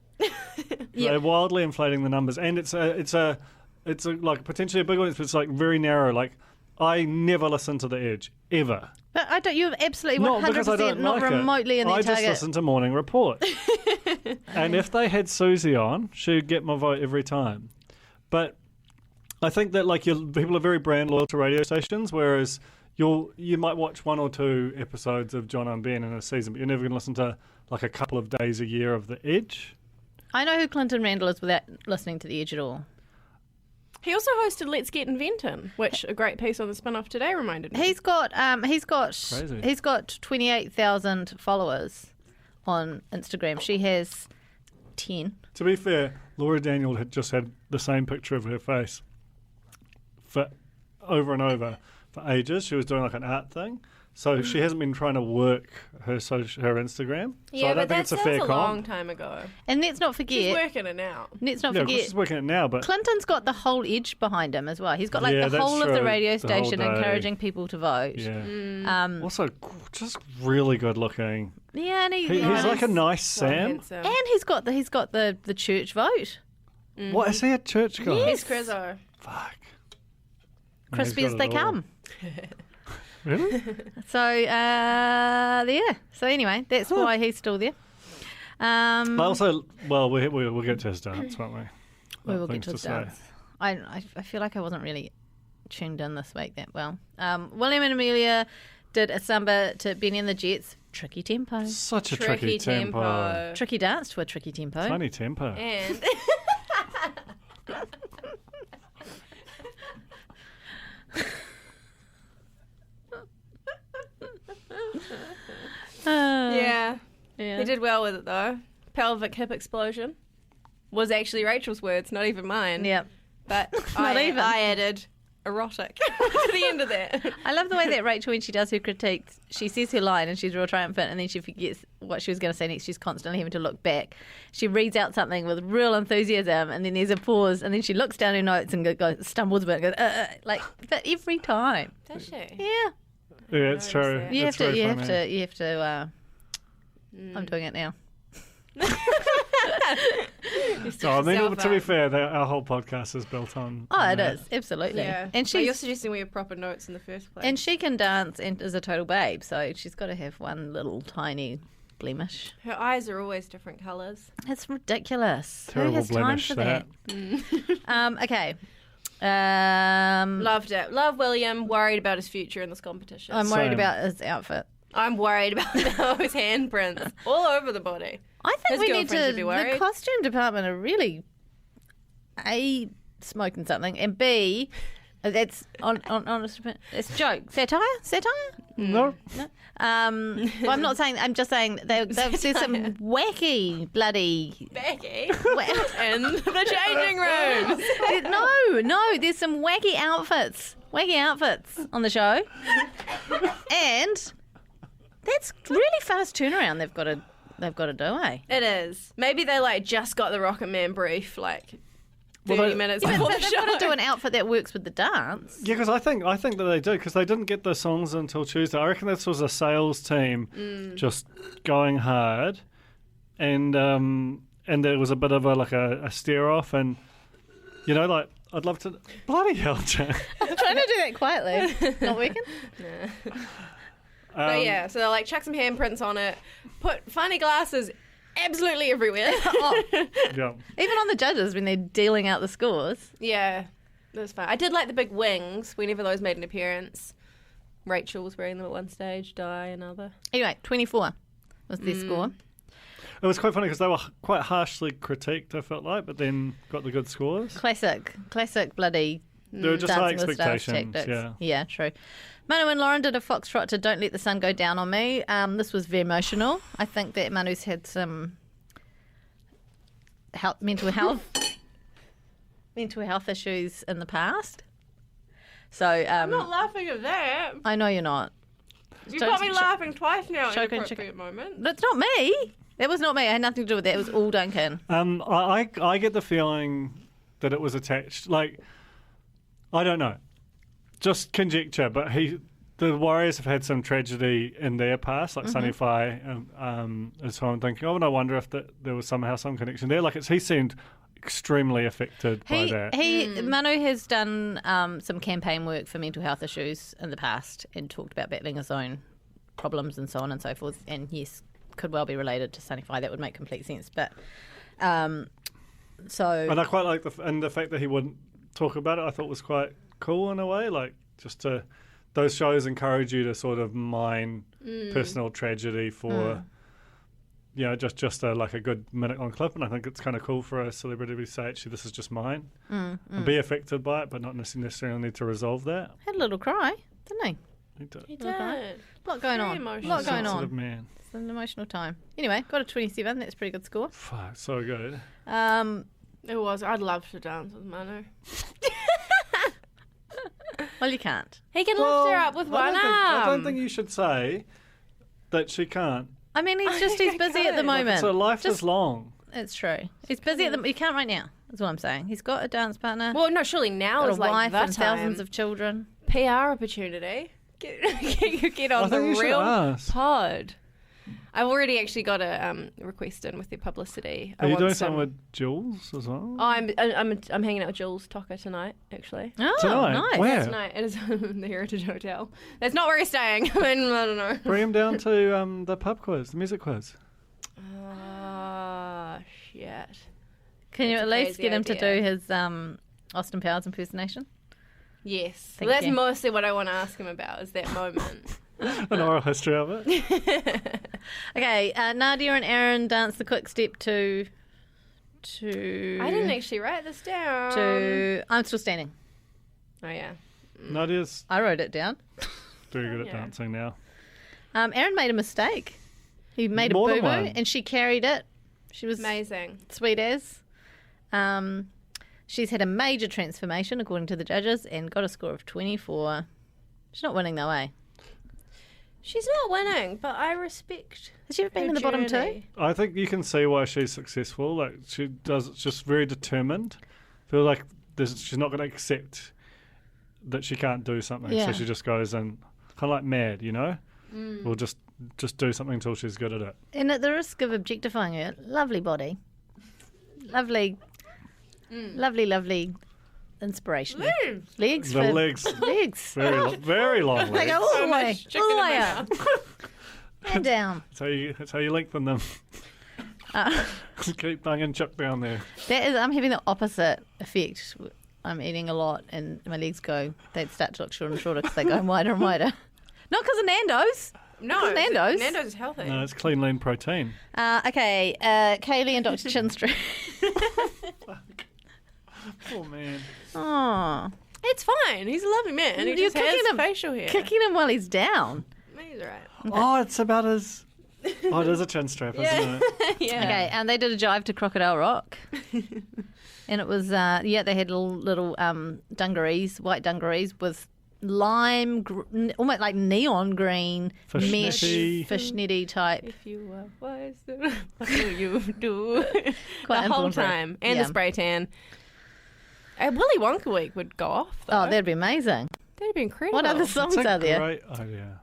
They're wildly inflating the numbers, and it's a like potentially a big audience, but it's like very narrow. Like I never listen to The Edge ever. But I don't. You're absolutely Not because I 100% don't not like remotely it. in their I just target. listen to Morning Report, and if they had Susie on, she'd get my vote every time. But I think that like people are very brand loyal to radio stations, whereas you might watch 1 or 2 episodes of John and Ben in a season, but you're never going to listen to like a couple of days a year of The Edge. I know who Clinton Randall is without listening to The Edge at all. He also hosted Let's Get Inventin', which a great piece on the spin-off today reminded me. He's got Crazy. 28,000 followers on Instagram. She has 10. To be fair, Laura Daniel had just had the same picture of her face for over and over for ages. She was doing like an art thing. So she hasn't been trying to work her Instagram. So Yeah, I don't but think it's a that fair was a long comp. time ago. And let's not She's forget. working it out. Let's not Yeah, of course forget. she's working it now, but Clinton's got the whole Edge behind him as well. He's got like Yeah, the that's whole of the true. radio The whole station day. encouraging people to vote. yeah. Also, just really good looking. Yeah, and He's like a nice Sam. Handsome. and he's got the church vote. What is he a church guy? He's Crizzo. Fuck. Crispy He's as got they it all. come. Really? So there. So anyway, that's why he's still there. I also, well, we'll get to his dance, won't we? We will get Things to his say. dance. I feel like I wasn't really tuned in this week that well. William and Amelia did a samba to Benny and the Jets. Tricky tempo. Such a tricky tempo. Tricky dance to a tricky tempo. Tiny tempo. And yeah, Yeah. he did well with it though. Pelvic hip explosion was actually Rachel's words, not even mine. Yeah. But Not even. I added erotic to the end of that. I love the way that Rachel, when she does her critiques, she says her line and she's real triumphant, and then she forgets what she was going to say next. She's constantly having to look back. She reads out something with real enthusiasm, and then there's a pause, and then she looks down her notes and stumbles a bit and goes, like, but every time. Does she? Yeah. Yeah, it's true. that. You have It's to, very you funny. have to, you have to, I'm doing it now. Oh, I mean, yourself to be up. fair, our whole podcast is built on. Oh, it that. is. Absolutely. Yeah. And But you're she's, suggesting we have proper notes in the first place. and she can dance and is a total babe, so she's got to have one little tiny blemish. her eyes are always different colours. It's ridiculous. Terrible Who has time blemish, for that? that. Okay. Loved it. Love William. Worried about his future in this competition. I'm worried Same. about his outfit. I'm worried about those handprints all over the body. I think His we need girlfriend to. should be worried. The costume department are really A, smoking something, and B, That's on it's a joke. Satire? No. Well, I'm not saying. I'm just saying they've said some wacky bloody. Becky in the changing room. No, there's some wacky outfits on the show, and that's really fast turnaround. They've got to do, eh? It is. Maybe they like just got the Rocket Man brief like 30 minutes But before the they've show. got to do an outfit that works with the dance. Yeah, because I think that they do, because they didn't get the songs until Tuesday. I reckon this was a sales team just going hard, and there was a bit of a stare off, and like I'd love to. Bloody hell, Jack. I'm trying to do that quietly. Not working. But yeah, so they'll like chuck some handprints on it, put funny glasses absolutely everywhere. Yeah. Even on the judges when they're dealing out the scores. Yeah, that was fun. I did like the big wings whenever those made an appearance. Rachel was wearing them at one stage, Di another. Anyway, 24 was their score. It was quite funny because they were quite harshly critiqued, I felt like, but then got the good scores. Classic bloody They were just high Dancing with Stars expectations, tactics. yeah. True. Manu and Lauren did a foxtrot to Don't Let the Sun Go Down on Me. This was very emotional. I think that Manu's had some mental health issues in the past. So I'm not laughing at that. I know you're not. You got me laughing twice now at Choke an and appropriate moment. That's not me. That was not me. I had nothing to do with that. It was all Duncan. I get the feeling that it was attached. Like, I don't know. Just conjecture, but the Warriors have had some tragedy in their past, like Sunny Fi, so I'm thinking, and I wonder if there was somehow some connection there. Like, he seemed extremely affected by that. Manu has done some campaign work for mental health issues in the past and talked about battling his own problems and so on and so forth. And yes, could well be related to Sunny Fi. That would make complete sense. But and I quite like the fact that he wouldn't talk about it. I thought was quite cool in a way. Like, just those shows encourage you to sort of mine personal tragedy for. Just a good minute-long clip, and I think it's kind of cool for a celebrity to say, actually, this is just mine, and be affected by it, but not necessarily need to resolve that. Had a little cry, didn't he? He did. A lot going on. Emotional. A lot going Sensitive on. man. It's an emotional time. Anyway, got a 27. That's a pretty good score. Fuck, so good. It was. I'd love to dance with Manu. Well, you can't. He can lift her up with one arm. I don't think you should say that she can't. I mean, he's busy at the moment. So life is long. It's true. He's busy at the. He can't right now. That's what I'm saying. He's got a dance partner. Well, no, surely now got is a like wife the and time. thousands of children. PR opportunity. Get on the I think you should real ask. pod. I've already actually got a request in with their publicity. Are you doing something with Jules as well? Oh, I'm hanging out with Jules Tucker tonight, actually. Oh, Tonight? nice. Where? Tonight. It is the Heritage Hotel. That's not where he's staying. I don't know. Bring him down to the pub quiz, the music quiz. Ah, shit. Can you That's at a least crazy get him to idea. do his Austin Powers impersonation? Yes. Thank Well, that's you. mostly what I want to ask him about, is that moment. An oral history of it. Okay, Nadia and Aaron danced the quick step to I didn't actually write this down. I'm Still Standing. Oh, yeah. Nadia's I wrote it down. very good at Yeah. dancing now. Aaron made a mistake. He made More a than boo-boo one. and she carried it. She was Amazing. sweet as. She's had a major transformation according to the judges and got a score of 24. She's not winning though, eh? She's not winning, but I respect. Has she ever been her in the bottom two? journey. I think you can see why she's successful. Like, she does, it's just very determined. Feel like she's not going to accept that she can't do something, Yeah. so she just goes and kind of like mad, you know. We'll just do something until she's good at it. And at the risk of objectifying her, lovely body. Lovely, lovely inspiration. Legs. The for- legs, Legs. very long They legs. go all the way. chicken All the in way my up. And down. That's how you lengthen them. Keep banging Chuck down there. I'm having the opposite effect. I'm eating a lot and my legs they start to look shorter and shorter because they're going wider and wider. Not because of Nando's. No, Nando's. Nando's is healthy. No, it's clean, lean protein. Okay, Kaylee and Dr. Chinstrew. Oh man. Oh, It's fine. He's a lovely man. He You're just kicking has him- facial hair. Kicking him while he's down. He's all right. Oh, it's about as... Oh, it is a chin strap, isn't it? Yeah. Okay, and they did a jive to Crocodile Rock. And it was, they had little dungarees, white dungarees with almost like neon green mesh, fishnetty type. If you are wise, then what will you do? Quite the whole influential. time. And Yeah. the spray tan. Willy Wonka week would go off, though. Oh, that'd be amazing. That'd be incredible. What other It's songs a are there? great idea.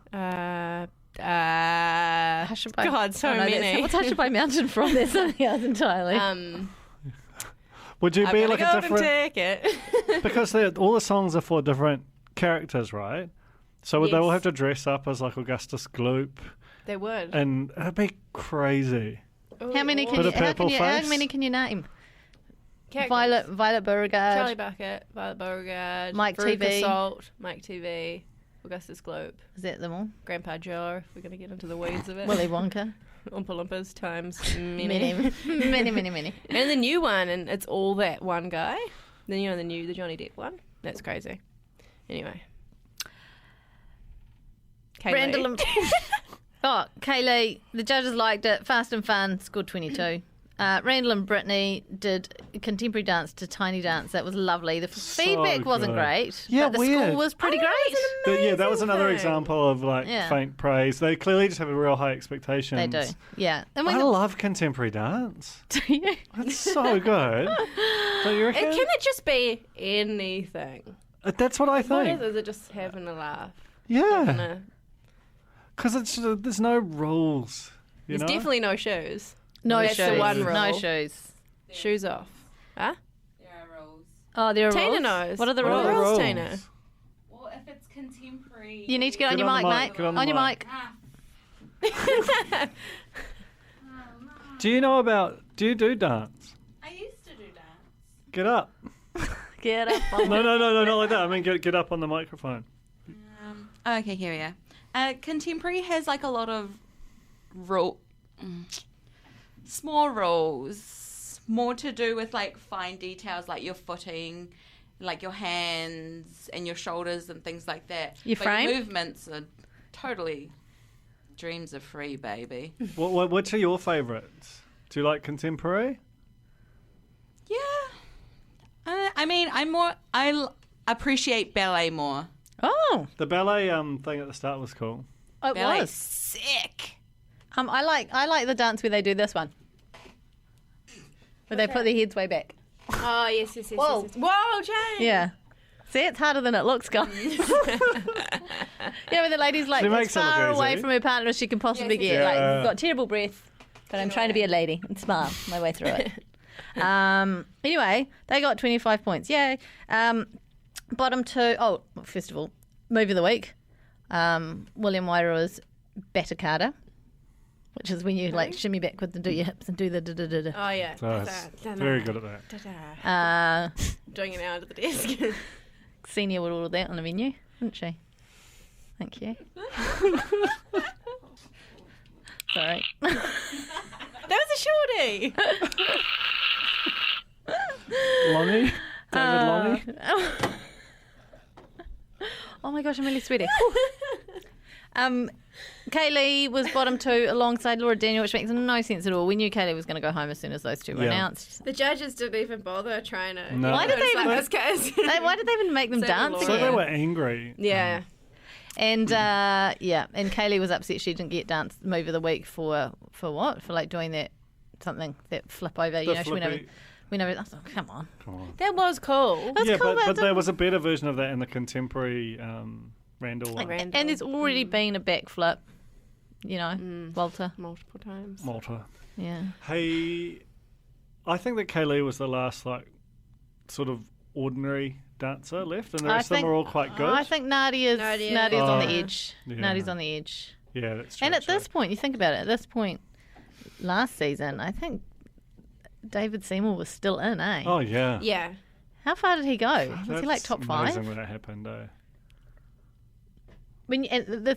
Hush by, God, so many. What's Hush by Mountain from? There's something else entirely. Would you I've be got like a a golden different... ticket. Because all the songs are for different characters, right? So would they all Yes. have to dress up as like Augustus Gloop? They would. And it'd be crazy. how many can Bit you? of How purple many face. can you name? Characters. Violet Beauregard. Charlie Bucket, Violet Beauregard, Mike Veruca TV. Salt, Mike TV, Augustus Gloop, Is that them all? Grandpa Joe, if we're going to get into the weeds of it. Willy Wonka. Oompa Loompas times many. many. And the new one, and it's all that one guy. Then the Johnny Depp one. That's crazy. Anyway. Kaylee. Randall and Kaylee. The judges liked it. Fast and Fun scored 22. Randall and Brittany did a contemporary dance to Tiny Dance. That was lovely. The feedback wasn't good. great, Yeah, but the weird. score was pretty great. Yeah, that was another thing. example of like Yeah. faint praise. They clearly just have a real high expectations. They do, yeah. And I love contemporary dance. It's so good. Don't you reckon? And can it just be anything? That's what I What think. is it just having a laugh? Yeah, because there's no rules. You There's know? definitely no shoes. no That's shoes. the one No rule. shoes. Shoes off. Huh? Oh, there are Tina rules. knows. What are the What are rules? the rules, rules? Tina? Well, if it's contemporary. You need to get on Get your on mic, the mic, mate. get on the On your mic. mic. Do you know about? Do you do dance? I used to do dance. Get up. Get up. No, not like that. I mean, get up on the microphone. Okay, here we are. Contemporary has like a lot of small rules, more to do with like fine details like your footing, like your hands and your shoulders and things like that. Your But frame? Your movements are totally dreams are free, baby. Which are your favourites? Do you like contemporary? Yeah. I mean, I appreciate ballet more. Oh, The ballet thing at the start was cool. it Ballet's was. sick. I like the dance where they do this one, where they put their heads way back. Oh, yes. Whoa. yes. Whoa, Jane. Yeah. See, it's harder than it looks, guys. Where the lady's like She as makes it look far away easy. from her partner as she can possibly get. yes. Like, Yeah. I've got terrible breath, but I'm trying to be a lady and smile my way through it. Anyway, they got 25 points. Yay. Bottom two. Oh, first of all, movie of the week. William Wairoa's Batacada, which is when you like shimmy backwards and do your hips and do the da-da-da-da. Oh, yeah. So it's very good at that. Doing it now under the desk. Senior would order that on the menu, wouldn't she? Thank you. Sorry. That was a shorty. Lonnie? David Lonnie? Oh my gosh, I'm really sweaty. Kaylee was bottom two alongside Laura Daniel, which makes no sense at all. We knew Kaylee was going to go home as soon as those two were Yeah. announced. The judges didn't even bother trying to. No. Why did they even- This case. Why did they even make them Save dance the So Lord. again? they were angry. Yeah. And and Kaylee was upset she didn't get dance move of the week for what? For like doing that flip over. You The know, she went over. flippy- I was like, come on. Come on. That was cool. That's Yeah, cool, but there was a better version of that in the contemporary Randall one. Randall. And there's already been a backflip. You know, Walter. Multiple times. Malta. Yeah. Hey, I think that Kaylee was the last like sort of ordinary dancer left, and the rest of them are all quite good. I think Nadia's on the edge. Yeah. Nadia's on the edge. Yeah, that's true. And at this point, you think about it, at this point last season, I think David Seymour was still in, eh? Oh yeah. Yeah. How far did he go? Was he like That's top amazing five? when that happened. And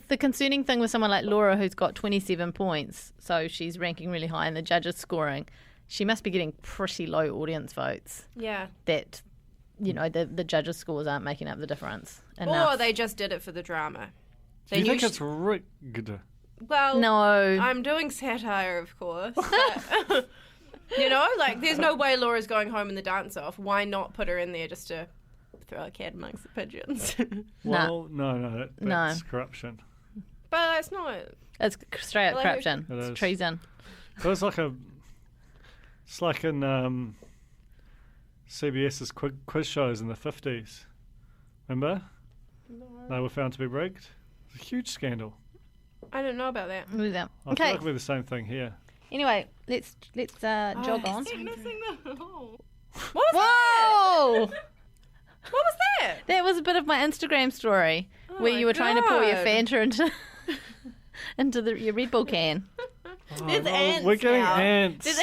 the concerning thing with someone like Laura, who's got 27 points, so she's ranking really high, and the judges scoring, she must be getting pretty low audience votes. Yeah. That you know, the judges' scores aren't making up the difference. Or enough. they just did it for the drama. Do you think it's rigged? Well, No. I'm doing satire, of course. But, you know, like, there's no way Laura's going home in the dance-off. Why not put her in there just to throw a cat amongst the pigeons? Well, no, that's corruption. But it's not. It's straight up Like, corruption. It It's is. treason. It was like it's like in CBS's quiz shows in the 50s. Remember? They were found to be rigged. It's a huge scandal. I don't know about that. I feel Okay. like it'll be the same thing here. Anyway, let's jog on. Keep missing the hole. What was that? Whoa! What was that? That was a bit of my Instagram story where my you were trying to pour your God. Fanta into your Red Bull can. There's ants We're getting now. ants.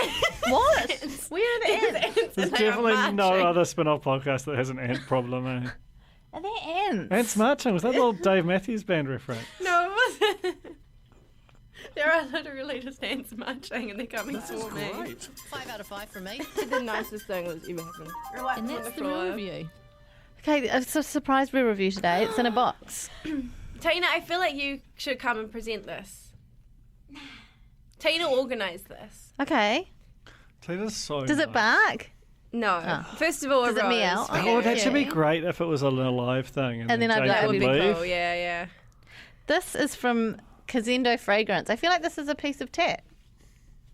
What? Where are the ants? There's definitely no other spin-off podcast that has an ant problem, eh? Are there ants? Ants marching. Was that the old Dave Matthews Band reference? No, it wasn't. There are literally just ants marching and they're coming for me. 5 out of 5 from me. The nicest thing that's ever happened. And that's the real review. Okay, it's a surprise real review today. It's in a box. Tina, I feel like you should come and present this. Tina organised this. Okay. Tina's so Does it nice. bark? No. First of all, Does it meow? rose. Oh, that should be Yeah. great if it was a live thing. And then I'd be Jake like, That would be leave. cool. Yeah, yeah. This is from Kazendo Fragrance. I feel like this is a piece of tat.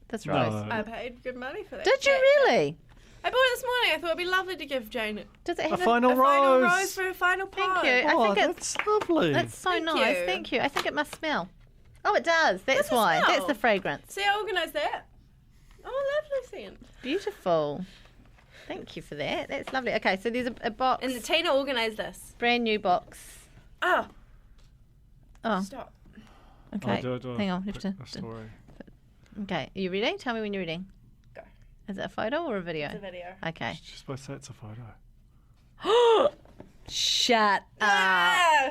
That's right. No. I paid good money for that. Did you shit. really? I bought it this morning. I thought it'd be lovely to give Jane it. Does it A have final A final rose. rose for a final Thank pod. you. I Oh, think it's that's lovely. that's so Thank nice. you. Thank you. I think it must smell. Oh, it does. That's Does it why. That's smell? the fragrance. See, I organised that. Oh, lovely scent. Beautiful. Thank you for that. That's lovely. Okay, so there's a box. And Tina organised this. Brand new box. Oh, Oh, stop. okay. do it. Hang on. You have A to. story. Okay, are you ready? Tell me when you're ready. Go. Is it a photo or a video? It's a video. Okay. She's supposed to say it's a photo. Shut up. Ah!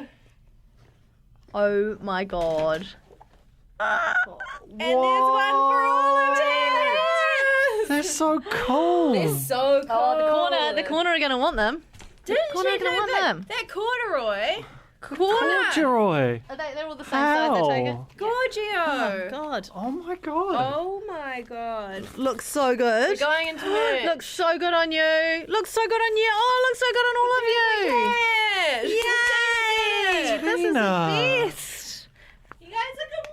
Oh my god. And there's one for all of us. They're so cool. They're so cool. Oh, the corner are going to want them. Didn't corner you are gonna know want that, them. that corduroy? Corduroy. They're all the same size. I take it. How? Gorgio. Oh god. Oh my god. Oh my god. Looks so good. We're going into it. Looks so good on you. Looks so good on you. Oh, looks so good on all of you. Yes. Yay! This is the Tina. best. You guys look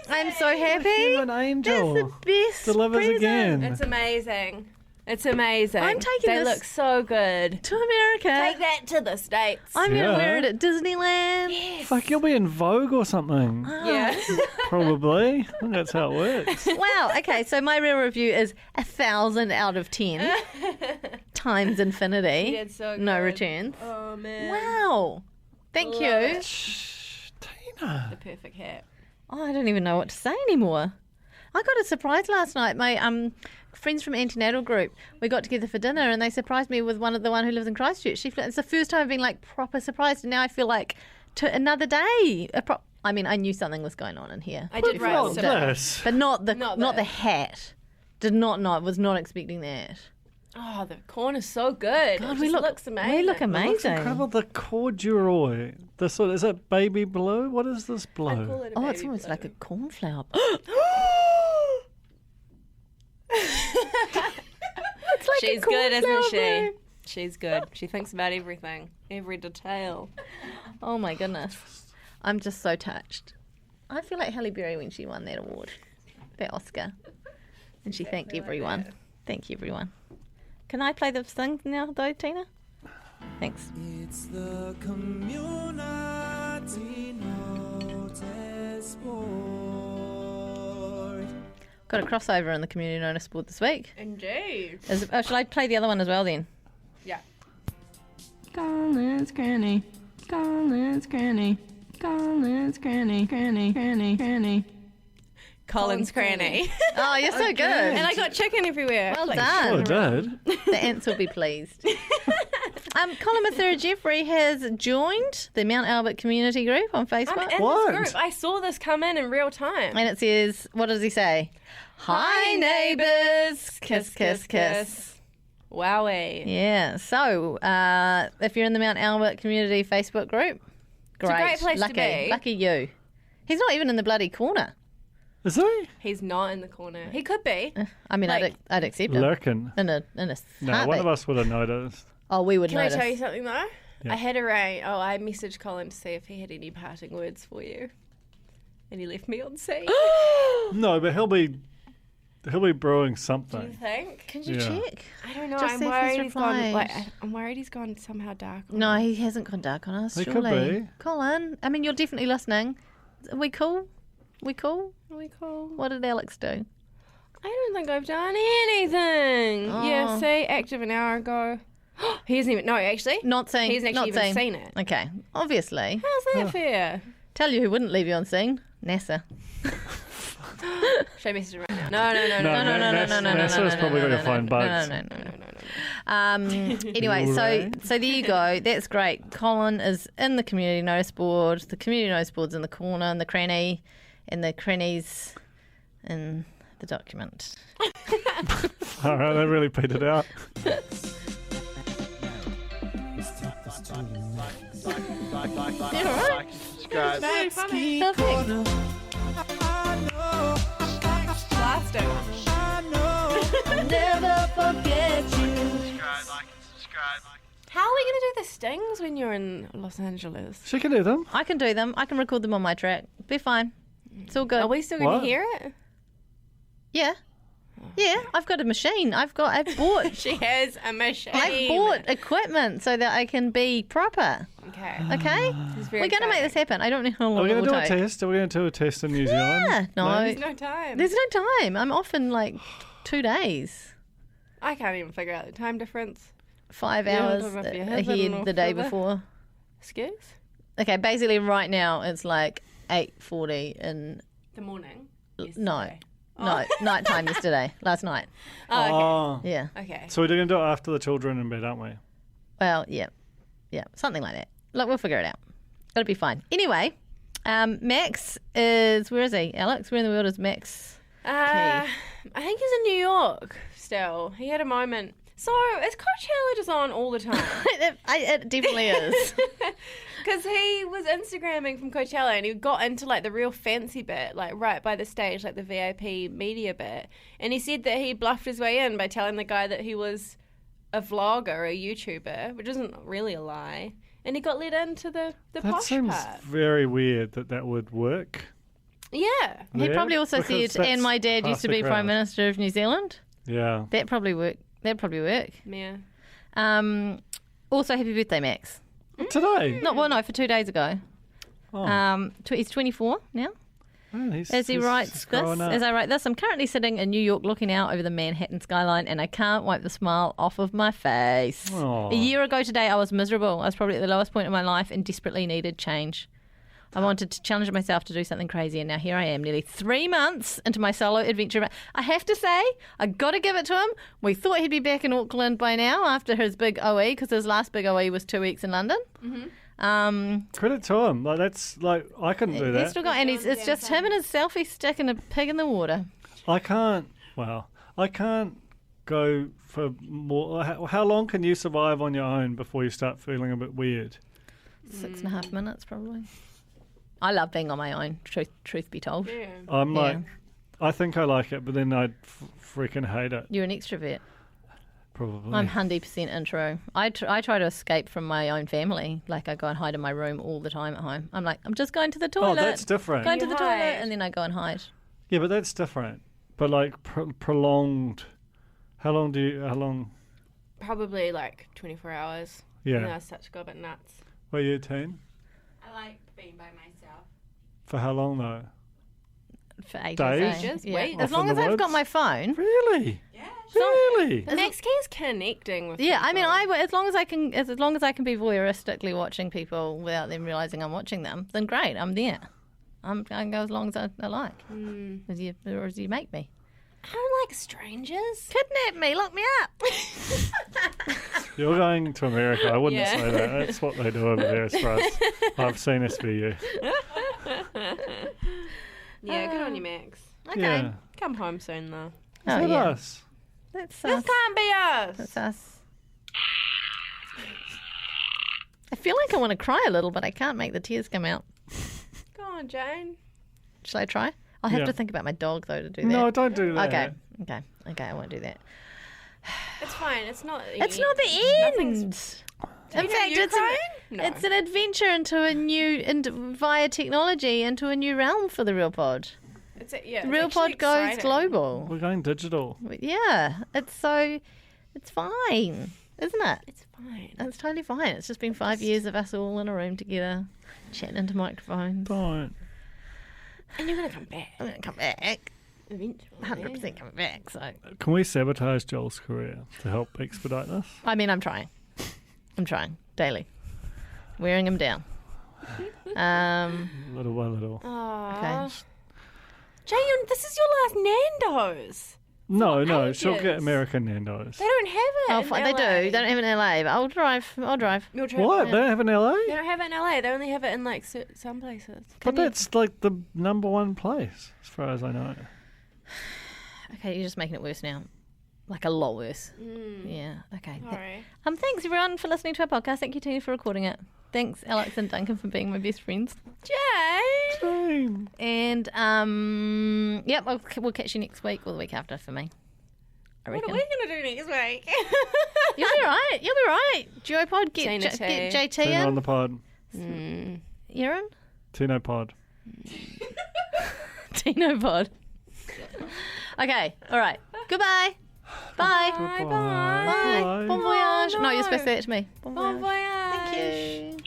amazing. I'm so happy. Human angel. That's the best. Delivers present. again. It's amazing. It's amazing. I'm taking They this- look so good. To America. Take that to the States. I'm going to Yeah. wear it at Disneyland. Fuck, you'll be in Vogue or something. Yeah. Probably. I think that's how it works. Wow. Okay, so my real review is 1,000 out of 10 times infinity. You did so No good. returns. Oh man. Wow. Thank Love you. it. Shh, Tina. The perfect hat. Oh, I don't even know what to say anymore. I got a surprise last night. My friends from Antenatal Group, we got together for dinner and they surprised me with the one who lives in Christchurch. It's the first time I've been like proper surprised, and now I feel like to another day. I mean, I knew something was going on in here. I did write Not some- this. But not the Not this. hat. Did not know. Was not expecting that. Oh, the corner's so good. God, it we just look looks amazing. We look It looks amazing. incredible. The corduroy. This one, is it baby blue? What is this I call blue? it a Oh, it's baby almost blue. like a cornflower. It's like She's a good, isn't cornflower she? blue. She's good. She thinks about everything, every detail. Oh my goodness. I'm just so touched. I feel like Halle Berry when she won that award, that Oscar. And she thanked everyone. Thank you, everyone. Can I play the thing now, though, Tina? Thanks. It's the community notice board. Got a crossover in the community notice board this week. Indeed. Shall I play the other one as well then? Yeah. Colin's Granny, Colin's Granny, Colin's Granny, Granny, Granny, Granny. Colin's Cranny. Oh, you're so good. And I got chicken everywhere. Well Oh, done. did. The ants will be pleased. Columnist Jeffrey has joined the Mount Albert community group on I'm Facebook. in What? this group. I saw this come in real time. And it says, what does he say? Hi, neighbours. Kiss, kiss, kiss. Wowie. Yeah. So, if you're in the Mount Albert Community Facebook group, great. It's a great place lucky, to be. Lucky you. He's not even in the bloody corner. Is he? He's not in the corner. He could be. I mean, Like- I'd accept him. Lurking. In a No, heartbeat. one of us would have noticed. Oh, we would Can notice. I tell you something though? Yeah. I had a ring. Oh, I messaged Colin to see if he had any parting words for you, and he left me on scene. No, but he'll be brewing Do you something. think? Can you Yeah. check? I don't know. Just I'm see if worried he's he's gone. Like, replied. I'm worried he's gone somehow dark. on No, me. he hasn't gone dark on us, He could surely. be. Colin, I mean, you're definitely listening. Are we cool? We cool? Are we cool? What did Alex do? I don't think I've done anything. Yeah, Oh. see, active an hour ago. He hasn't even. No, actually, Not saying. he hasn't not actually even saying. seen it. Okay, obviously. How's that fair? Tell you who wouldn't leave you on scene. NASA. Should I message him right now? No. NASA's probably going to find bugs. No. Anyway, so there you go. That's great. Colin is in the community notice board. The community notice board's in the corner, in the cranny, and the crannies in the document. All right, they really petered out. Like, subscribe. No, funny. Perfect. Plastic. Never forget you. Subscribe, like, subscribe. How are we going to do the stings when you're in Los Angeles? She can do them. I can do them. I can record them on my track. Be fine. It's all good. Are we still going What? to hear it? Yeah. Yeah, I've got a machine. I've bought She has a machine. I've bought equipment so that I can be proper. Okay. Okay? It's We're very going to make this happen. I don't know how long Are we it going to will do a take. test? Are we going to do a test in New Zealand? Yeah, no. There's no time. There's no time. I'm off in like 2 days. I can't even figure out the time difference. 5 Yeah, I hours don't know if you have it ahead or the day further. before. Excuse? Okay, basically right now it's like 8:40 in The morning. no, night time yesterday, last night. Oh, Oh. Yeah. okay. So we're going to do it after the children in bed, aren't we? Well, yeah, something like that. Look, we'll figure it out. It'll be fine. Anyway, Max is where is he? Alex, where in the world is Max? I think he's in New York still. He had a moment. So, is Coachella just on all the time? It definitely is. Because he was Instagramming from Coachella and he got into like the real fancy bit, like right by the stage, like the VIP media bit. And he said that he bluffed his way in by telling the guy that he was a vlogger, a YouTuber, which isn't really a lie. And he got let into the That posh seems part. very weird that would work. Yeah. He Yeah, probably also because said, and that's my dad used half to the be crowd. Prime Minister of New Zealand. Yeah. That'd probably work. Yeah. Also, happy birthday, Max. Today. No, for 2 days ago. Oh. He's 24 now. Oh, he's As he writes growing this, up. as I write this, I'm currently sitting in New York looking out over the Manhattan skyline and I can't wipe the smile off of my face. Aw. A year ago today, I was miserable. I was probably at the lowest point in my life and desperately needed change. I wanted to challenge myself to do something crazy, and now here I am, nearly 3 months into my solo adventure. I have to say, I got to give it to him. We thought he'd be back in Auckland by now after his big OE, because his last big OE was 2 weeks in London. Credit to him. Like that's like I couldn't do He's that. still got, and it's just him and his selfie stick and a pig in the water. I can't. Well, I can't go for more. How long can you survive on your own before you start feeling a bit weird? 6.5 minutes, probably. I love being on my own, truth be told. Yeah. I'm like, Yeah. I think I like it, but then I'd freaking hate it. You're an extrovert. Probably. I'm 100% intro. I try to escape from my own family. Like, I go and hide in my room all the time at home. I'm like, I'm just going to the toilet. Oh, that's different. Going to You the toilet, hide. and then I go and hide. Yeah, but that's different. But like prolonged. How long? Probably like 24 hours. Yeah. And then I start to go a bit nuts. Were you 10? I like being by myself. For how long though? For ages. Days? eh? Ages? Yeah. Wait. As Off long in as the I've got woods? my phone. Really? Yeah. Really? Max Key's connecting with Yeah, I mean, people. as long as I can be voyeuristically watching people without them realizing I'm watching them, then great, I'm there. I can go as long as I like, as you make me. I don't like strangers. Kidnap me, lock me up. You're going to America. I wouldn't Yeah. say that. That's what they do over there as far as I've seen SVU. Yeah, good on you, Max. Okay. Yeah. Come home soon, though. Is Oh, that yeah. us? That's This us. can't be us. That's us. I feel like I want to cry a little, but I can't make the tears come out. Go on, Jane. Shall I try? I'll have Yeah. to think about my dog, though, to do that. No, don't do that. Okay, I won't do that. It's fine. It's not. It's not the end. Nothing's- In fact, you crying? No. it's an adventure via technology into a new realm for the Real Pod. It's yeah. The Real Pod goes global. We're going digital. Yeah, it's fine, isn't it? It's fine. It's totally fine. It's just been 5 years of us all in a room together, chatting into microphones. Don't. And you're gonna come back. I'm going to come back. Eventually. 100% coming back. So, Can we sabotage Joel's career to help expedite this? I mean, I'm trying daily, wearing him down. Little by little. Aww. Okay. Jane, this is your last Nando's. No, she'll get ages. American Nando's. They don't have it. Oh, in fine. They LA. do. They don't have it in LA, but I'll drive. You'll try What? it. They don't have in LA? They don't have it in LA. They only have it in like some places. But that's like the number one place, as far as I know. Okay, you're just making it worse now. Like a lot worse. Mm. Yeah. Okay. Sorry. Thanks everyone for listening to our podcast. Thank you, Tina, for recording it. Thanks, Alex and Duncan, for being my best friends. Jane. And yep, we'll catch you next week or the week after for me. I What reckon. are we gonna do next week? You'll be right. You'll be right. Duopod, get Tina JT Tina on in. the pod. You're in. Tino pod. Tino pod. Okay. All right. Goodbye. Bye. Goodbye. Bye. Bon voyage. No, you're supposed to say it to me. Bon Bon voyage. voyage. Thank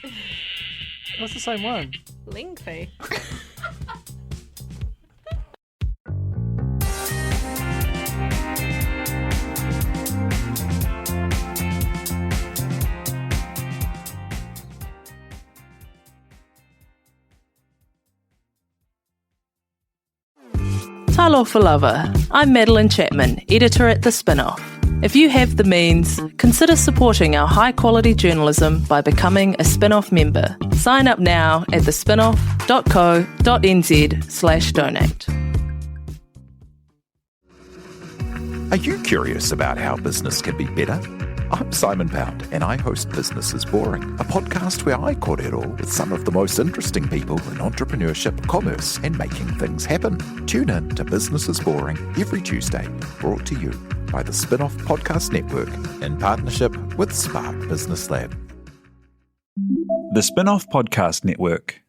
you. That's the same one. Lengthy. Talo for Lover. I'm Madeline Chapman, editor at The Spinoff. If you have the means, consider supporting our high-quality journalism by becoming a Spinoff member. Sign up now at thespinoff.co.nz/donate. Are you curious about how business can be better? I'm Simon Pound, and I host Business is Boring, a podcast where I kōrero with some of the most interesting people in entrepreneurship, commerce, and making things happen. Tune in to Business is Boring every Tuesday, brought to you by the Spinoff Podcast Network in partnership with Spark Business Lab. The Spinoff Podcast Network.